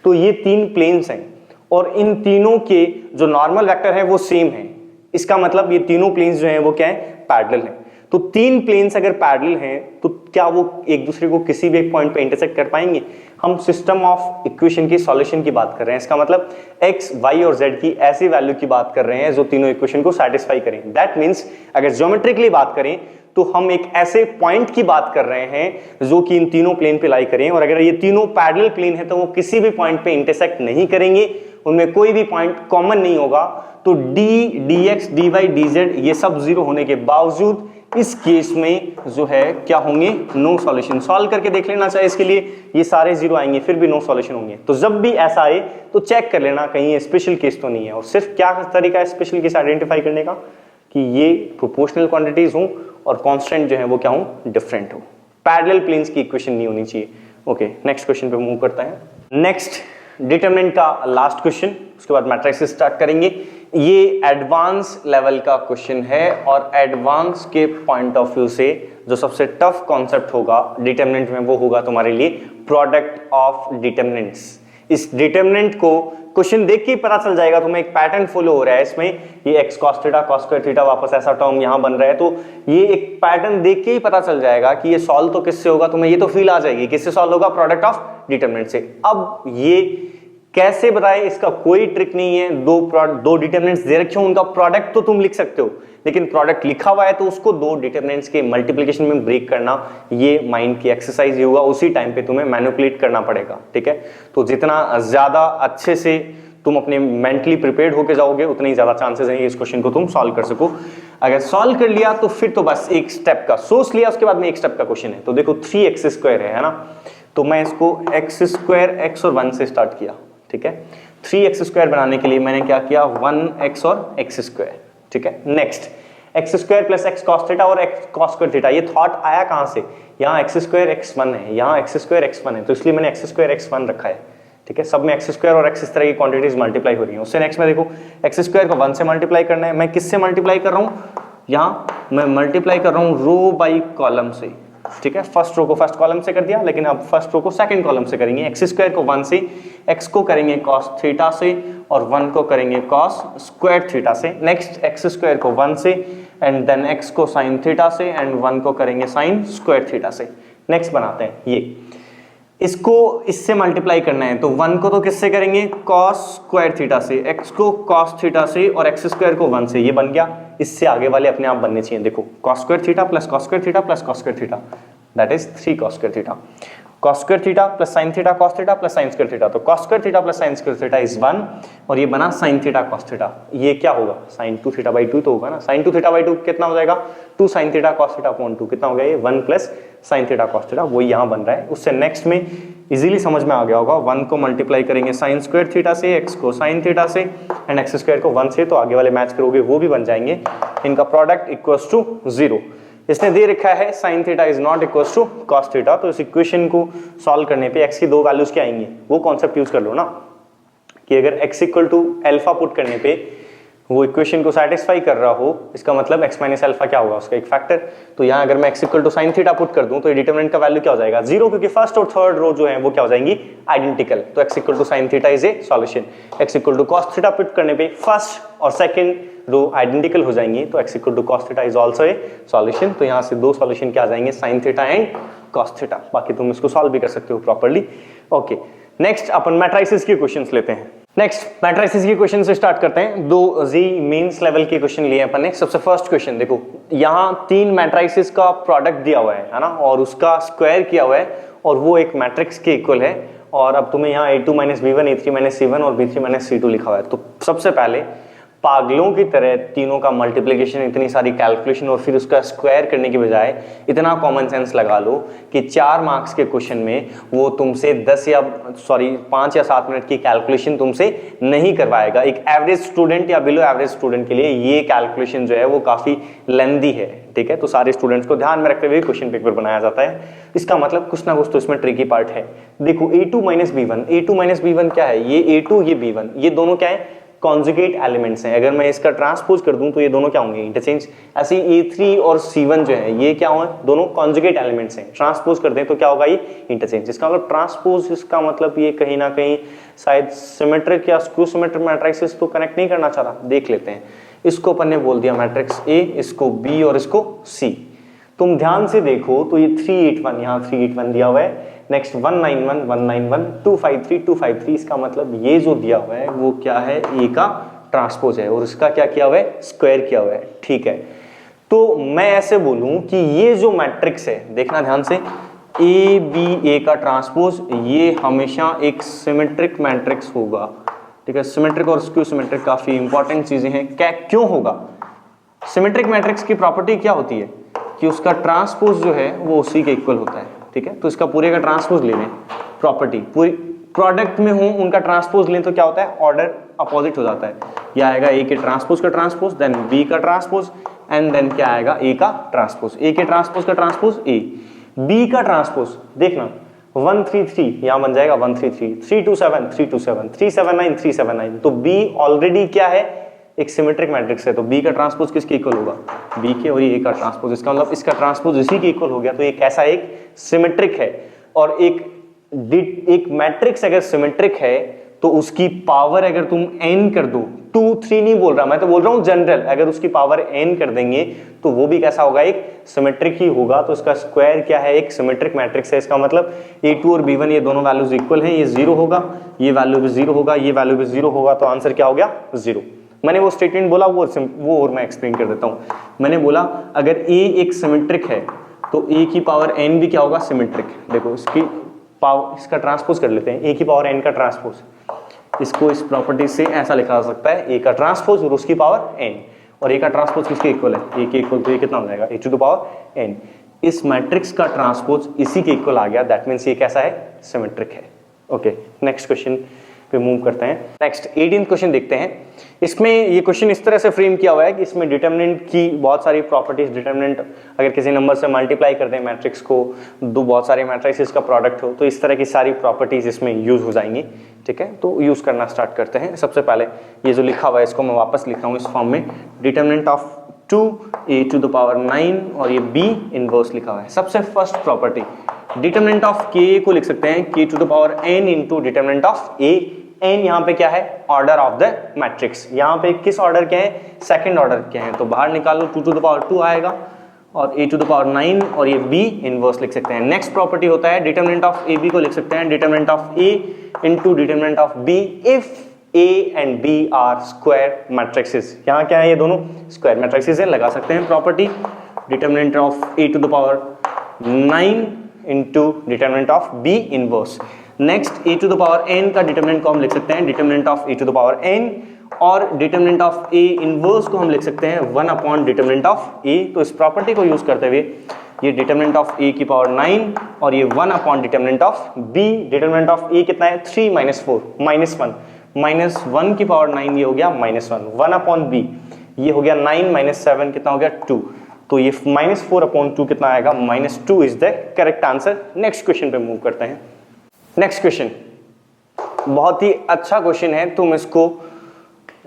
तो ये 3 प्लेन्स हैं, और इन तीनों के जो नॉर्मल वेक्टर है वो सेम है। इसका मतलब ये तीनों प्लेन्स जो हैं वो क्या है? पैरेलल हैं। तो 3 प्लेन्स अगर पैरेलल हैं तो क्या वो एक दूसरे को किसी भी एक पॉइंट पे इंटरसेक्ट कर पाएंगे? हम सिस्टम ऑफ इक्वेशन की सॉल्यूशन की बात कर रहे हैं। इसका मतलब x, y और z की ऐसी वैल्यू की बात कर रहे हैं जो तीनों इक्वेशन को सेटिस्फाई करें। दैट मीन्स अगर ज्योमेट्रिकली बात करें तो हम एक ऐसे पॉइंट की बात कर रहे हैं जो कि इन तीनों प्लेन पे लाई करें, और अगर ये तीनों पैरेलल प्लेन है तो वो किसी भी पॉइंट पे इंटरसेक्ट नहीं करेंगे, उनमें कोई भी पॉइंट कॉमन नहीं होगा। तो d, dx, dy, dz ये सब 0 होने के बावजूद इस केस में जो है क्या होंगे? No solution. सॉल्व करके देख लेना चाहिए, इसके लिए ये सारे 0 आएंगे फिर भी नो सॉल्यूशन होंगे। तो जब भी ऐसा आए तो चेक कर लेना कहीं ये स्पेशल केस तो नहीं है। और सिर्फ क्या तरीका है स्पेशल केस आइडेंटिफाई करने का? कि ये प्रोपोर्शनल क्वांटिटीज हो और कांस्टेंट जो है वो क्या हो? डिफरेंट हो। पैरेलल प्लेन्स की इक्वेशन नहीं होनी चाहिए। ओके, नेक्स्ट क्वेश्चन पे मूव करते हैं। नेक्स्ट डिटरमिनेंट का लास्ट क्वेश्चन, उसके बाद मैट्रिक्स स्टार्ट करेंगे। ये एडवांस लेवल का क्वेश्चन है, और एडवांस के पॉइंट ऑफ व्यू से जो सबसे टफ कॉन्सेप्ट होगा डिटरमिनेंट में वो होगा तुम्हारे लिए प्रोडक्ट ऑफ डिटरमिनेंट्स। इस डिटरमिनेंट को क्वेश्चन देख के ही पता चल जाएगा तुम्हें, एक पैटर्न फॉलो हो रहा है इसमें। ये x cos theta cos square theta वापस ऐसा टर्म यहां बन रहा है, तो ये एक पैटर्न देख के ही पता चल जाएगा कि ये सॉल्व तो किससे होगा। तुम्हें ये तो फील आ जाएगी किससे सॉल्व होगा? प्रोडक्ट ऑफ डिटरमिनेंट से। अब ये कैसे बताए, इसका कोई ट्रिक नहीं है। दो डिटरमिनेंट्स दे रखे हो, उनका प्रोडक्ट तो तुम लिख सकते हो, लेकिन प्रोडक्ट लिखा हुआ है तो उसको दो डिटरमिनेंट्स के मल्टीप्लिकेशन में ब्रेक करना, ये माइंड की एक्सरसाइज ही होगा। उसी टाइम पे तुम्हें मैनिपुलेट करना पड़ेगा, ठीक है। तो जितना ज्यादा अच्छे से तुम अपने मेंटली प्रिपेयर्ड होके जाओगे उतने ही ज्यादा चांसेस हैं इस क्वेश्चन को तुम सॉल्व कर सको। अगर सॉल्व कर लिया तो फिर तो बस एक स्टेप का सोच लिया, उसके बाद में एक स्टेप का क्वेश्चन है। तो देखो 3x² है ना, तो मैं इसको x² x और 1 से स्टार्ट किया, ठीक है। 3x² बनाने के लिए मैंने क्या किया, 1x और x², ठीक है। Next x² plus x cos theta और x cos² थीटा, ये थॉट आया कहां से, यहाँ x² x1 है, यहाँ x² x1 है, तो इसलिए मैंने x² x1 रखा है, ठीक है। सब में x² और x इस तरह की क्वांटिटीज मल्टीप्लाई हो रही हैं। उससे नेक्स्ट में देखो x² को 1 से मल्टीप्लाई करना है, मैं किससे मल्टीप्लाई कर रहा हूँ, यहाँ मैं मल्टीप्लाई कर रहा हूँ रो बाई कॉलम से, ठीक है। फर्स्ट रो को फर्स्ट कॉलम से कर दिया, लेकिन अब फर्स्ट रो को सेकंड कॉलम से करेंगे। x² को 1 से, x को करेंगे cos थीटा से और 1 को करेंगे cos स्क्वायर थीटा से। नेक्स्ट x² को 1 से एंड देन x को sin थीटा से एंड 1 को करेंगे sin स्क्वायर थीटा से। नेक्स्ट बनाते हैं ये, इसको इससे मल्टीप्लाई करना है, तो 1 को तो किससे करेंगे, cos स्क्वायर थीटा से, x को cos थीटा से और x² को 1 से, ये बन गया। इससे आगे वाले अपने आप बनने चाहिए, देखो cos square theta plus cos square theta plus cos square theta, that is 3 cos square theta, cos square theta plus sin theta cos theta plus sin square theta, तो cos square theta plus sin square theta is 1 और ये बना sin theta cos theta. ये क्या होगा, sin 2 theta by 2 तो होगा ना, sin 2 थीटा बाई 2 कितना हो जाएगा, 2 sin theta cos theta upon 2, कितना हो गया ये 1 plus sin theta cos theta, वही यहाँ बन रहा है। उससे नेक्स्ट में इजीली समझ में आ गया होगा, 1 को मल्टीप्लाई करेंगे sin स्क्वायर थीटा से, x को sin थीटा से एंड x² को 1 से, तो आगे वाले मैच करोगे वो भी बन जाएंगे। इनका प्रोडक्ट इक्वल्स टू 0। इसने दे रखा है sin theta is not equals to cos theta, तो इस इक्वेशन को सॉल्व करने पे x की दो वैल्यूज क्या आएंगी, वो कॉन्सेप्ट यूज कर लो ना, कि अगर x equal to alpha put करने पे वो इक्वेशन को सेटिस्फाई कर रहा हो, इसका मतलब x माइनस अल्फा क्या होगा, उसका एक फैक्टर। तो यहाँ अगर मैं x equal to sin theta put कर दूं तो डिटरमिनेंट का वैल्यू क्या हो जाएगा, 0, क्योंकि फर्स्ट और थर्ड रो जो है वो क्या हो जाएंगी, आइडेंटिकल। तो x equal to sin theta is a solution. x equal to cos theta put करने पे फर्स्ट और सेकंड रो आइडेंटिकल हो जाएंगी, तो x equal to cos theta is also a solution. तो यहाँ से दो सॉल्यूशन क्या आ जाएंगे, sin theta and cos theta. बाकी तुम इसको सॉल्व भी कर सकते हो प्रॉपर्ली। ओके, नेक्स्ट अपन मैट्रिसेस के क्वेश्चंस लेते हैं। नेक्स्ट मैट्रिसेस के क्वेश्चन से स्टार्ट करते हैं। दो जी मेंस लेवल के क्वेश्चन लिए अपन ने। सबसे फर्स्ट क्वेश्चन देखो, यहाँ 3 मैट्रिसेस का प्रोडक्ट दिया हुआ है ना, और उसका स्क्वायर किया हुआ है और वो एक मैट्रिक्स के इक्वल है। और अब तुम्हें यहाँ a2 - b1 a3 - c1 और b3 - c2 लिखा हुआ है। तो सबसे पहले पागलों की तरह तीनों का मल्टीप्लिकेशन, इतनी सारी कैलकुलेशन और फिर उसका स्क्वायर करने की बजाय इतना कॉमन सेंस लगा लो कि 4 मार्क्स के क्वेश्चन में वो तुमसे 5 या 7 मिनट की कैलकुलेशन तुमसे नहीं करवाएगा। एक एवरेज स्टूडेंट या बिलो एवरेज स्टूडेंट के लिए ये कैलकुलेशन जो है वो काफी लेंदी है, ठीक है। तो सारे स्टूडेंट्स को ध्यान में रखते हुए क्वेश्चन पेपर बनाया जाता है। इसका मतलब कुछ ना कुछ तो इसमें ट्रिकी पार्ट है। देखो a2 - b1, a2 - b1 क्या है, ये a2 ये b1, ये दोनों क्या है, कॉन्जुगेट एलिमेंट्स हैं। अगर मैं इसका ट्रांसपोज कर दूं तो ये दोनों क्या होंगे, इंटरचेंज। ऐसे a3 और c1 जो है ये क्या होंगे, दोनों कॉन्जुगेट एलिमेंट्स हैं। ट्रांसपोज कर दें तो क्या होगा, ये इंटरचेंज। इसका मतलब ट्रांसपोज, इसका मतलब ये कहीं ना कहीं शायद सिमेट्रिक या स्क्यू सिमेट्रिक मैट्रिक्स तो कनेक्ट नहीं करना चाह रहा। देख लेते हैं। इसको अपन ने बोल दिया मैट्रिक्स A, इसको B और इसको C। तुम ध्यान से देखो तो ये 381, यहाँ 381 दिया हुआ है। नेक्स्ट 191, 191, 253, 253। इसका मतलब ये जो दिया हुआ है वो क्या है, ए का ट्रांसपोज है और इसका क्या किया हुआ है, स्क्वायर किया हुआ है, ठीक है। तो मैं ऐसे बोलूं कि ये जो मैट्रिक्स है, देखना ध्यान से, ए बी ए का ट्रांसपोज, ये हमेशा एक सिमेट्रिक मैट्रिक्स होगा, ठीक है। सिमेट्रिक और स्क्यू सिमेट्रिक काफी इंपॉर्टेंट चीजें हैं। क्या क्यों होगा, सिमेट्रिक मैट्रिक्स की प्रॉपर्टी क्या होती है कि उसका ट्रांसपोज जो है वो उसी के इक्वल होता है, ठीक है। तो इसका पूरे का ट्रांसपोज ले लें, प्रॉपर्टी पूरी प्रोडक्ट में हूं उनका ट्रांसपोज लें तो क्या होता है, ऑर्डर अपोजिट हो जाता है। यह आएगा ए के ट्रांसपोज का ट्रांसपोज, देन बी का ट्रांसपोज एंड देन क्या आएगा, ए का ट्रांसपोज। ए के ट्रांसपोज का ट्रांसपोज ए, बी का ट्रांसपोज देखना 133 यहां बन जाएगा 133, 327 327, 379 379। तो बी ऑलरेडी क्या है, एक सिमेट्रिक मैट्रिक्स है। तो बी का ट्रांसपोज किसके इक्वल होगा, बी के, और ये ए का ट्रांसपोज, इसका मतलब इसका ट्रांसपोज इसी के इक्वल हो गया। तो ये कैसा एक सिमेट्रिक है। और एक मैट्रिक्स अगर सिमेट्रिक है तो उसकी पावर अगर तुम n कर दो, 2 3 नहीं बोल रहा मैं, तो बोल रहा हूं जनरल, अगर उसकी पावर n कर देंगे तो वो भी कैसा होगा, एक सिमेट्रिक ही होगा। तो इसका स्क्वायर क्या है, एक सिमेट्रिक मैट्रिक्स है। इसका मतलब a2 और b1 ये दोनों वैल्यूज इक्वल हैं, ये 0 होगा, ये वैल्यू भी 0 होगा, ये वैल्यू भी 0 होगा। तो आंसर क्या हो गया, 0। मैंने वो स्टेटमेंट बोला वो और मैं एक्सप्लेन कर देता हूं। मैंने बोला अगर a एक सिमेट्रिक है तो a की पावर n भी क्या होगा, सिमेट्रिक। देखो इसकी पावर, इसका ट्रांसपोज कर लेते हैं, a की पावर n का ट्रांसपोज, इसको इस प्रॉपर्टी से ऐसा लिखा जा सकता है, ए का ट्रांसपोज और उसकी पावर एन, और ए का ट्रांसपोज किसके इक्वल है, ए के इक्वल, तो ये कितना हो जाएगा, ए टू द पावर एन। इस मैट्रिक्स का ट्रांसपोज इसी के इक्वल आ गया, दैट मीन्स ये कैसा है, सिमेट्रिक है। ओके, नेक्स्ट क्वेश्चन पे मूव करते हैं। नेक्स्ट 18th क्वेश्चन देखते हैं। इसमें ये क्वेश्चन इस तरह से फ्रेम किया हुआ है कि इसमें डिटरमिनेंट की बहुत सारी प्रॉपर्टीज, डिटरमिनेंट अगर किसी नंबर से मल्टीप्लाई कर दें मैट्रिक्स को, दो बहुत सारे मैट्रिसेस का प्रोडक्ट हो, तो इस तरह की सारी प्रॉपर्टीज इसमें यूज हो जाएंगी। ठीक है, तो यूज करना स्टार्ट करते हैं। सबसे पहले ये जो लिखा हुआ है इसको मैं वापस लिख रहा हूँ इस फॉर्म में, determinant of 2a to the power 9 और ये b इनवर्स लिखा हुआ है। सबसे first property determinant of k को लिख सकते हैं k to the power n into determinant of a। n यहाँ पे क्या है, ऑर्डर ऑफ द मैट्रिक्स, यहाँ पे किस ऑर्डर के हैं, सेकंड ऑर्डर के हैं, तो बाहर निकालो 2 टू द पावर 2 आएगा और a टू द पावर 9 और ये b इनवर्स लिख सकते हैं। नेक्स्ट प्रॉपर्टी होता है डिटरमिनेंट ऑफ ab को लिख सकते हैं determinant of a into determinant of b if a and b are square matrices. यहाँ क्या है, ये दोनों स्क्वायर मैट्रिक्सेस है, लगा सकते हैं property determinant of a to the power 9 into determinant of b inverse. Next a to the power n का डिटरमिनेंट को हम लिख सकते हैं determinant of a to the power n, और डिटरमिनेंट ऑफ a इनवर्स को हम लिख सकते हैं 1 अपॉन डिटरमिनेंट ऑफ a। तो इस प्रॉपर्टी को यूज करते हुए ये डिटरमिनेंट ऑफ a की पावर 9 और ये 1 upon determinant of b। Determinant of a कितना है, 3 माइनस 4 माइनस 1, माइनस 1 की पावर 9 ये हो गया माइनस 1, 1 अपॉन b ये हो गया 9 माइनस 7 कितना हो गया 2, तो ये माइनस 4 अपॉन 2 कितना आएगा, minus 2 is the correct answer. Next question पे मूव करते हैं। नेक्स्ट क्वेश्चन बहुत ही अच्छा क्वेश्चन है, तुम इसको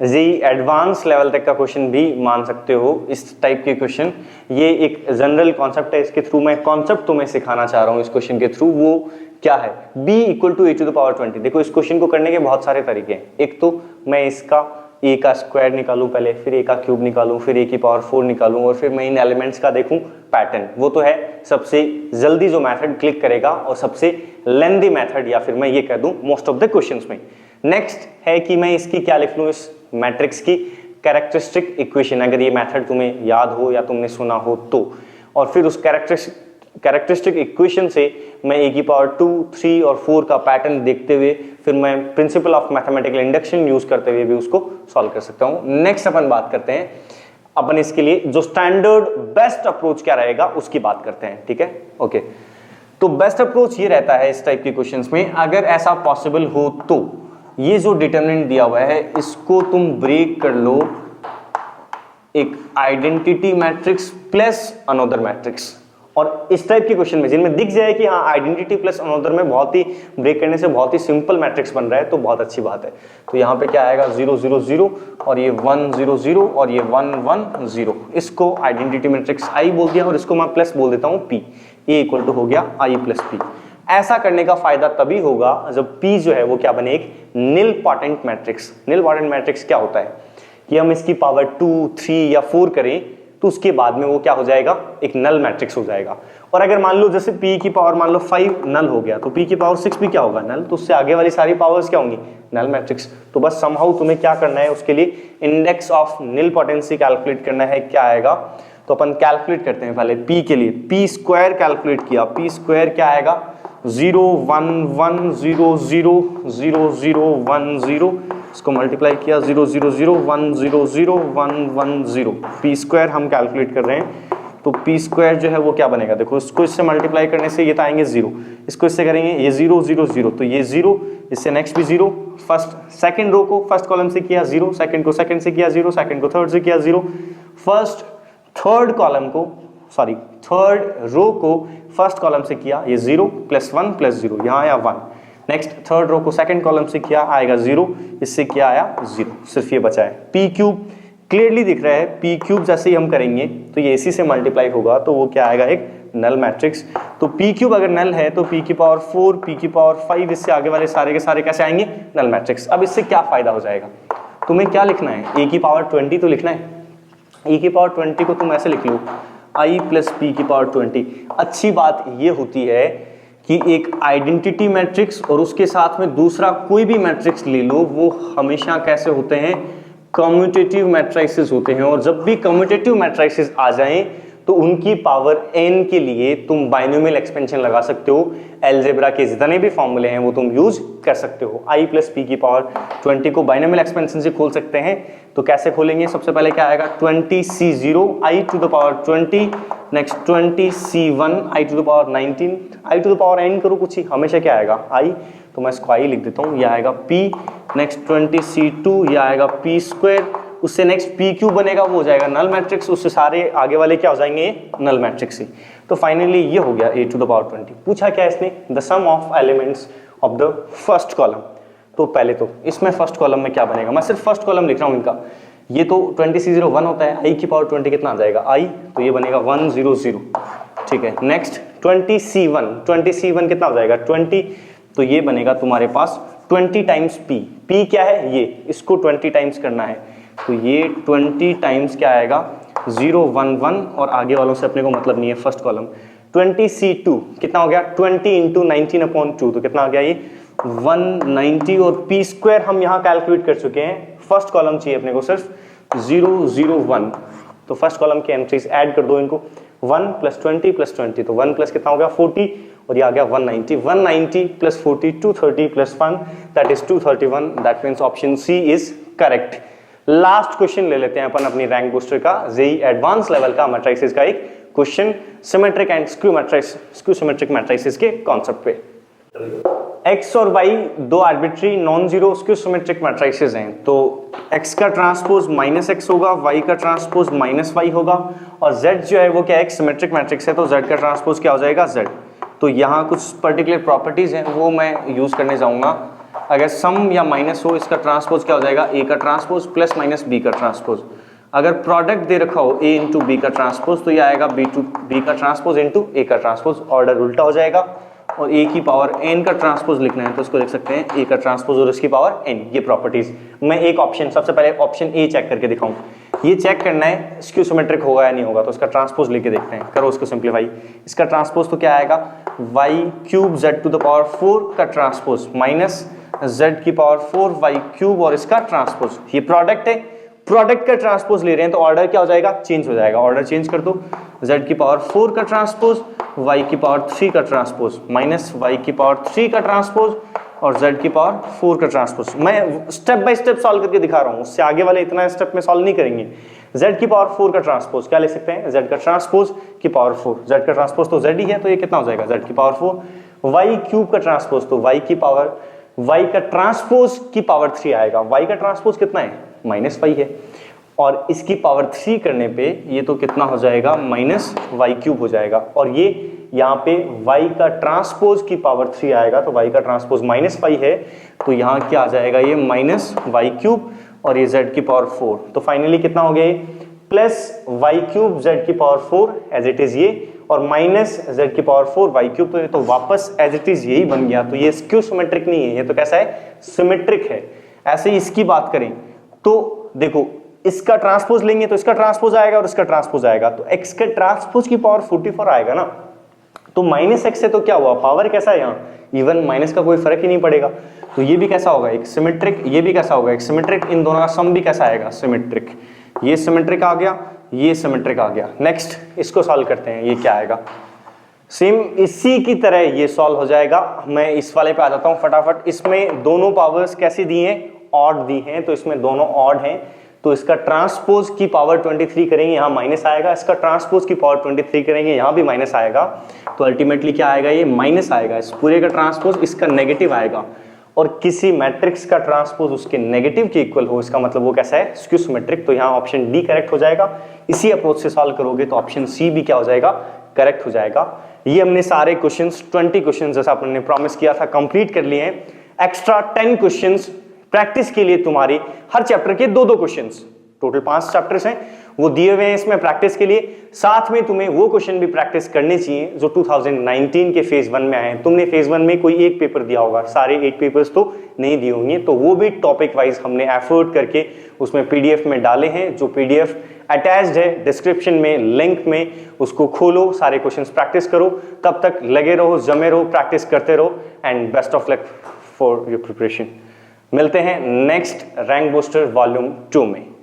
जी एडवांस लेवल तक का क्वेश्चन भी मान सकते हो। इस टाइप के क्वेश्चन, ये एक जनरल कॉन्सेप्ट है, इसके थ्रू मैं कॉन्सेप्ट तुम्हें सिखाना चाह रहा हूँ इस क्वेश्चन के थ्रू। वो क्या है, b equal to a to the power 20। देखो इस क्वेश्चन को करने के बहुत सारे तरीके हैं। एक तो मैं इसका a का स्क्वायर निकालूं पहले, फिर a का क्यूब निकालूं, फिर a की पावर 4 निकालूं, और फिर मैं इन एलिमेंट्स का देखूं पैटर्न। वो तो है सबसे जल्दी जो मेथड क्लिक करेगा और सबसे लेंदी मेथड, या फिर मैं ये कह दूं मोस्ट ऑफ द क्वेश्चंस में। नेक्स्ट है कि मैं इसकी क्या लिख लूं, इस मैट्रिक्स की कैरेक्टरिस्टिक इक्वेशन, अगर ये मेथड तुम्हें याद हो या तुमने सुना हो तो, और फिर उस कैरेक्टरिस्टिक इक्वेशन से मैं a की पावर 2, 3 और 4 का पैटर्न देखते हुए फिर मैं principle of mathematical induction use करते हुए भी उसको सॉल्व कर सकता हूं। नेक्स्ट अपन बात करते हैं, अपन इसके लिए जो स्टैंडर्ड बेस्ट अप्रोच क्या रहेगा उसकी बात करते हैं। ठीक है, ओके। तो बेस्ट अप्रोच ये रहता है इस टाइप के क्वेश्चंस में, अगर ऐसा पॉसिबल हो तो ये जो डिटरमिनेंट दिया हुआ है इसको तुम ब्रेक कर लो एक identity matrix plus another matrix. और इस टाइप के क्वेश्चन में जिनमें दिख जाए कि हाँ आइडेंटिटी प्लस अनदर में बहुत ही ब्रेक करने से बहुत ही सिंपल मैट्रिक्स बन रहा है, तो बहुत अच्छी बात है। तो यहाँ पे क्या आएगा 0 0 0 और ये 1 0 0 और ये 1 1 0। इसको आइडेंटिटी मैट्रिक्स आई बोल दिया और इसको मैं प्लस बोल देता हूँ p। a इक्वल टू हो गया i प्लस p। ऐसा करने का फायदा तभी होगा जब p जो है वो क्या बने, एक निलपोटेंट मैट्रिक्स। निलपोटेंट मैट्रिक्स क्या होता है कि हम इसकी पावर 2, 3 या 4 करें तो उसके बाद में वो क्या हो जाएगा, एक नल मैट्रिक्स हो जाएगा। और अगर मान लो जैसे p की पावर मान लो 5 नल हो गया, तो p की पावर 6 भी क्या होगा, नल। तो उससे आगे वाली सारी पावर्स क्या होंगी, नल मैट्रिक्स। तो बस समहाउ तुम्हें क्या करना है, उसके लिए इंडेक्स ऑफ निलपोटेंसी कैलकुलेट करना है। क्या आएगा, तो अपन कैलकुलेट करते हैं पहले p के लिए। p स्क्वायर कैलकुलेट किया, p स्क्वायर क्या आएगा 0 1 1 0 0 0 0 1 0, इसको मल्टीप्लाई किया 0 0 0 1 0 0 1 1 0। पी स्क्वायर हम कैलकुलेट कर रहे हैं, तो पी स्क्वायर जो है वो क्या बनेगा, देखो इसको इससे मल्टीप्लाई करने से ये तो आएंगे 0, इसको इससे करेंगे ये 0 0 0, तो ये 0, इससे नेक्स्ट भी 0। फर्स्ट सेकंड रो को फर्स्ट कॉलम से किया 0, सेकंड को सेकंड से किया 0, सेकंड को थर्ड से किया 0, फर्स्ट थर्ड कॉलम को सॉरी थर्ड रो को फर्स्ट कॉलम से किया ये 0 प्लस 1 प्लस 0, यहाँ आया 1। नेक्स्ट थर्ड रो को सेकंड कॉलम से किया आएगा 0, इससे क्या आया 0, सिर्फ ये बचा है। पी क्यूब क्लियरली दिख रहा है, पी क्यूब जैसे ही हम करेंगे तो ये इसी से मल्टीप्लाई होगा, तो वो क्या आएगा, एक नल मैट्रिक्स। तो पी क्यूब अगर नल है तो पी की पावर 4, पी की पावर 5, इससे आगे वाले सारे के सारे कैसे आएंगे, नल मैट्रिक्स। अब इससे क्या फायदा हो जाएगा, तुम्हें क्या लिखना है, ए की पावर 20 तो लिखना है। ए की पावर 20 को तुम ऐसे लिख लो i प्लस पी की पावर 20। अच्छी बात ये होती है कि एक आइडेंटिटी मैट्रिक्स और उसके साथ में दूसरा कोई भी मैट्रिक्स ले लो, वो हमेशा कैसे होते हैं, कम्यूटेटिव मैट्रिसेस होते हैं। और जब भी कम्यूटेटिव मैट्रिसेस आ जाएं तो तो उनकी पावर n के लिए तुम बाइनोमियल एक्सपेंशन लगा सकते हो। अलजेब्रा के जितने भी फॉर्मूले हैं वो तुम यूज कर सकते हो। i प्लस p की पावर 20 को बाइनोमियल एक्सपेंशन से खोल सकते हैं। तो कैसे खोलेंगे? सबसे पहले क्या आएगा 20c0 i to the power 20, next 20c1 i to the power 19, i to the power n करो कुछ ही, हमेशा क्या आएगा i, तो मैं इसको i लिख देता हूँ, यह आएगा p, नेक्स्ट 20c2 यह आएगा p स्क्वायर, उससे नेक्स्ट पी क्यू बनेगा वो हो जाएगा नल मैट्रिक्स, उससे सारे आगे वाले क्या हो जाएंगे नल मैट्रिक्स ही। तो फाइनली ये हो गया a टू द पावर 20। पूछा क्या इसने? The sum of elements of the first column. तो पहले तो इसमें फर्स्ट कॉलम में क्या बनेगा, मैं सिर्फ फर्स्ट कॉलम लिख रहा हूँ इनका। ये तो 20c0 1 होता है, i की पावर 20 कितना आ जाएगा i, तो ये बनेगा 100, ठीक है। नेक्स्ट 20c1 कितना हो जाएगा 20, तो ये बनेगा तुम्हारे पास 20 टाइम्स p क्या है ये, इसको 20 टाइम्स करना है, तो ये 20 टाइम्स क्या आएगा 0 1 1, और आगे वालों से अपने को मतलब नहीं है फर्स्ट कॉलम। 20c2 कितना हो गया 20 इंटू 19/2, तो कितना आ गया ये 190, और p स्क्वायर हम यहाँ कैलकुलेट कर चुके हैं। फर्स्ट कॉलम चाहिए अपने को सिर्फ 0 0 1, तो फर्स्ट कॉलम के एंट्रीज ऐड कर दो इनको, 1 प्लस 20 प्लस 20, तो 1 प्लस कितना हो गया 40, और ये आ गया 190 plus 40 230 plus 1 that is 231, that means option C is correct. Last question ले लेते हैं अपन अपनी रैंक बूस्टर का, जेई एडवांस लेवल का मैट्रिसेस का एक question, symmetric and skew symmetric matrices के कॉन्सेप्ट पे। x और y दो arbitrary non zero skew symmetric matrices हैं, तो x का ट्रांसपोज -x होगा, y का ट्रांसपोज -y होगा, और z जो है वो क्या है, एक सिमेट्रिक मैट्रिक्स है, तो z का ट्रांसपोज क्या हो जाएगा z। तो यहाँ कुछ पर्टिकुलर प्रॉपर्टीज हैं वो मैं यूज करने जाऊंगा। अगर सम या माइनस हो, इसका ट्रांसपोज क्या हो जाएगा a का ट्रांसपोज प्लस माइनस b का ट्रांसपोज। अगर प्रोडक्ट दे रखा हो a इंटू बी का ट्रांसपोज, तो ये आएगा b का ट्रांसपोज इंटू a का ट्रांसपोज, ऑर्डर उल्टा हो जाएगा, और a की पावर n का ट्रांसपोज लिखना है तो इसको लिख सकते हैं a का ट्रांसपोज और इसकी पावर n। ये प्रॉपर्टीज मैं एक ऑप्शन, सबसे पहले ऑप्शन a चेक करके दिखाऊं। ये चेक करना है स्क्यू सिमेट्रिक होगा या नहीं होगा, तो इसका ट्रांसपोज लेके देखते हैं। करो उसको सिंप्लीफाई। इसका ट्रांसपोज तो क्या आएगा y cube z to the power 4 का ट्रांसपोज माइनस z की पावर 4 y क्यूब और इसका ट्रांसपोज। ये प्रोडक्ट है, प्रोडक्ट का ट्रांसपोज ले रहे हैं तो ऑर्डर क्या हो जाएगा, चेंज हो जाएगा। ऑर्डर चेंज कर दो, z की पावर 4 का ट्रांसपोज, y की पावर 3 का ट्रांसपोज माइनस y की पावर 3 का ट्रांसपोज और z की पावर 4 का ट्रांसपोज। मैं स्टेप बाय स्टेप सॉल्व करके दिखा रहा हूं, उससे आगे वाले इतना स्टेप में सॉल्व नहीं करेंगे। z की पावर 4 का ट्रांसपोज क्या ले सकते हैं, z का ट्रांसपोज की पावर 4, z का ट्रांसपोज तो z ही है, तो ये कितना हो जाएगा z की पावर 4। y क्यूब का ट्रांसपोज तो y की पावर, y का ट्रांसपोज की पावर 3 आएगा। y का ट्रांसपोज कितना है -y है, और इसकी पावर 3 करने पे ये तो कितना हो जाएगा -y क्यूब हो जाएगा, और ये यहाँ पे y का ट्रांसपोज की पावर 3 आएगा, तो y का ट्रांसपोज -y है, तो यहाँ क्या आ जाएगा ये -y क्यूब और ये z की पावर 4। तो फाइनली कितना हो गया ये प्लस y क्यूब z की पावर 4 एज इट इज ये, और माइनस z की पावर 4 y क्यूब, तो ये तो वापस एज इट इज यही बन गया। तो ये स्क्यू सिमेट्रिक नहीं है, ये तो कैसा है सिमेट्रिक है। ऐसे ही इसकी बात करें तो देखो, इसका ट्रांसपोज लेंगे तो इसका ट्रांसपोज आएगा और इसका ट्रांसपोज आएगा, तो x के ट्रांसपोज की पावर 44 आएगा ना, तो -x से तो क्या हुआ, पावर कैसा है यहाँ इवन, माइनस का कोई फर्क ही नहीं पड़ेगा। तो ये भी कैसा होगा एक सिमेट्रिक, ये भी कैसा होगा एक सिमेट्रिक, इन दोनों का सम भी कैसा आएगा सिमेट्रिक। ये सिमेट्रिक आ गया, ये सिमेट्रिक आ गया। नेक्स्ट इसको सॉल्व करते हैं, ये क्या आएगा, सेम इसी की तरह ये सॉल्व हो जाएगा। मैं इस वाले पे आ जाता हूँ फटाफट। इसमें दोनों पावर्स कैसी दी हैं, ऑड दी हैं, तो इसमें दोनों ऑड हैं, तो इसका ट्रांसपोज की पावर 23 करेंगे, यहाँ माइनस आएगा, इसका ट्रांसपोज की पावर 23 करेंगे, यहाँ भी माइनस आएगा, तो अल्टीमेटली क्या आएगा, ये माइनस आएगा। इस पूरे का ट्रांसपोज इसका नेगेटिव आएगा, और किसी मैट्रिक्स का ट्रांसपोज उसके नेगेटिव के इक्वल हो, इसका मतलब वो कैसा है स्क्यू सिमेट्रिक। तो यहाँ ऑप्शन डी करेक्ट हो जाएगा। इसी अप्रोच से सॉल्व करोगे तो ऑप्शन सी भी क्या हो जाएगा, करेक्ट हो जाएगा। ये हमने सारे क्वेश्चंस 20 क्वेश्चंस जैसा अपने प्रॉमिस किया था कंप्लीट कर लिए हैं। एक्स्ट्रा 10 क्वेश्चंस प्रैक्टिस के लिए तुम्हारी हर चैप्टर के 2-2 क्वेश्चंस, टोटल 5 चैप्टर्स हैं वो दिए हुए हैं इसमें प्रैक्टिस के लिए। साथ में तुम्हें वो क्वेश्चन भी प्रैक्टिस करने चाहिए जो 2019 के फेज 1 में आए हैं। तुमने फेज 1 में कोई एक पेपर दिया होगा, सारे 8 पेपर्स तो नहीं दिए होंगे, तो वो भी टॉपिक वाइज हमने एफर्ट करके उसमें पीडीएफ में डाले हैं, जो पीडीएफ अटैच्ड है डिस्क्रिप्शन में, लिंक में, उसको खोलो, सारे क्वेश्चंस प्रैक्टिस करो। तब तक लगे रहो, जमे रहो, प्रैक्टिस करते रहो, and best of luck for your preparation. मिलते हैं नेक्स्ट रैंक बूस्टर वॉल्यूम 2 में।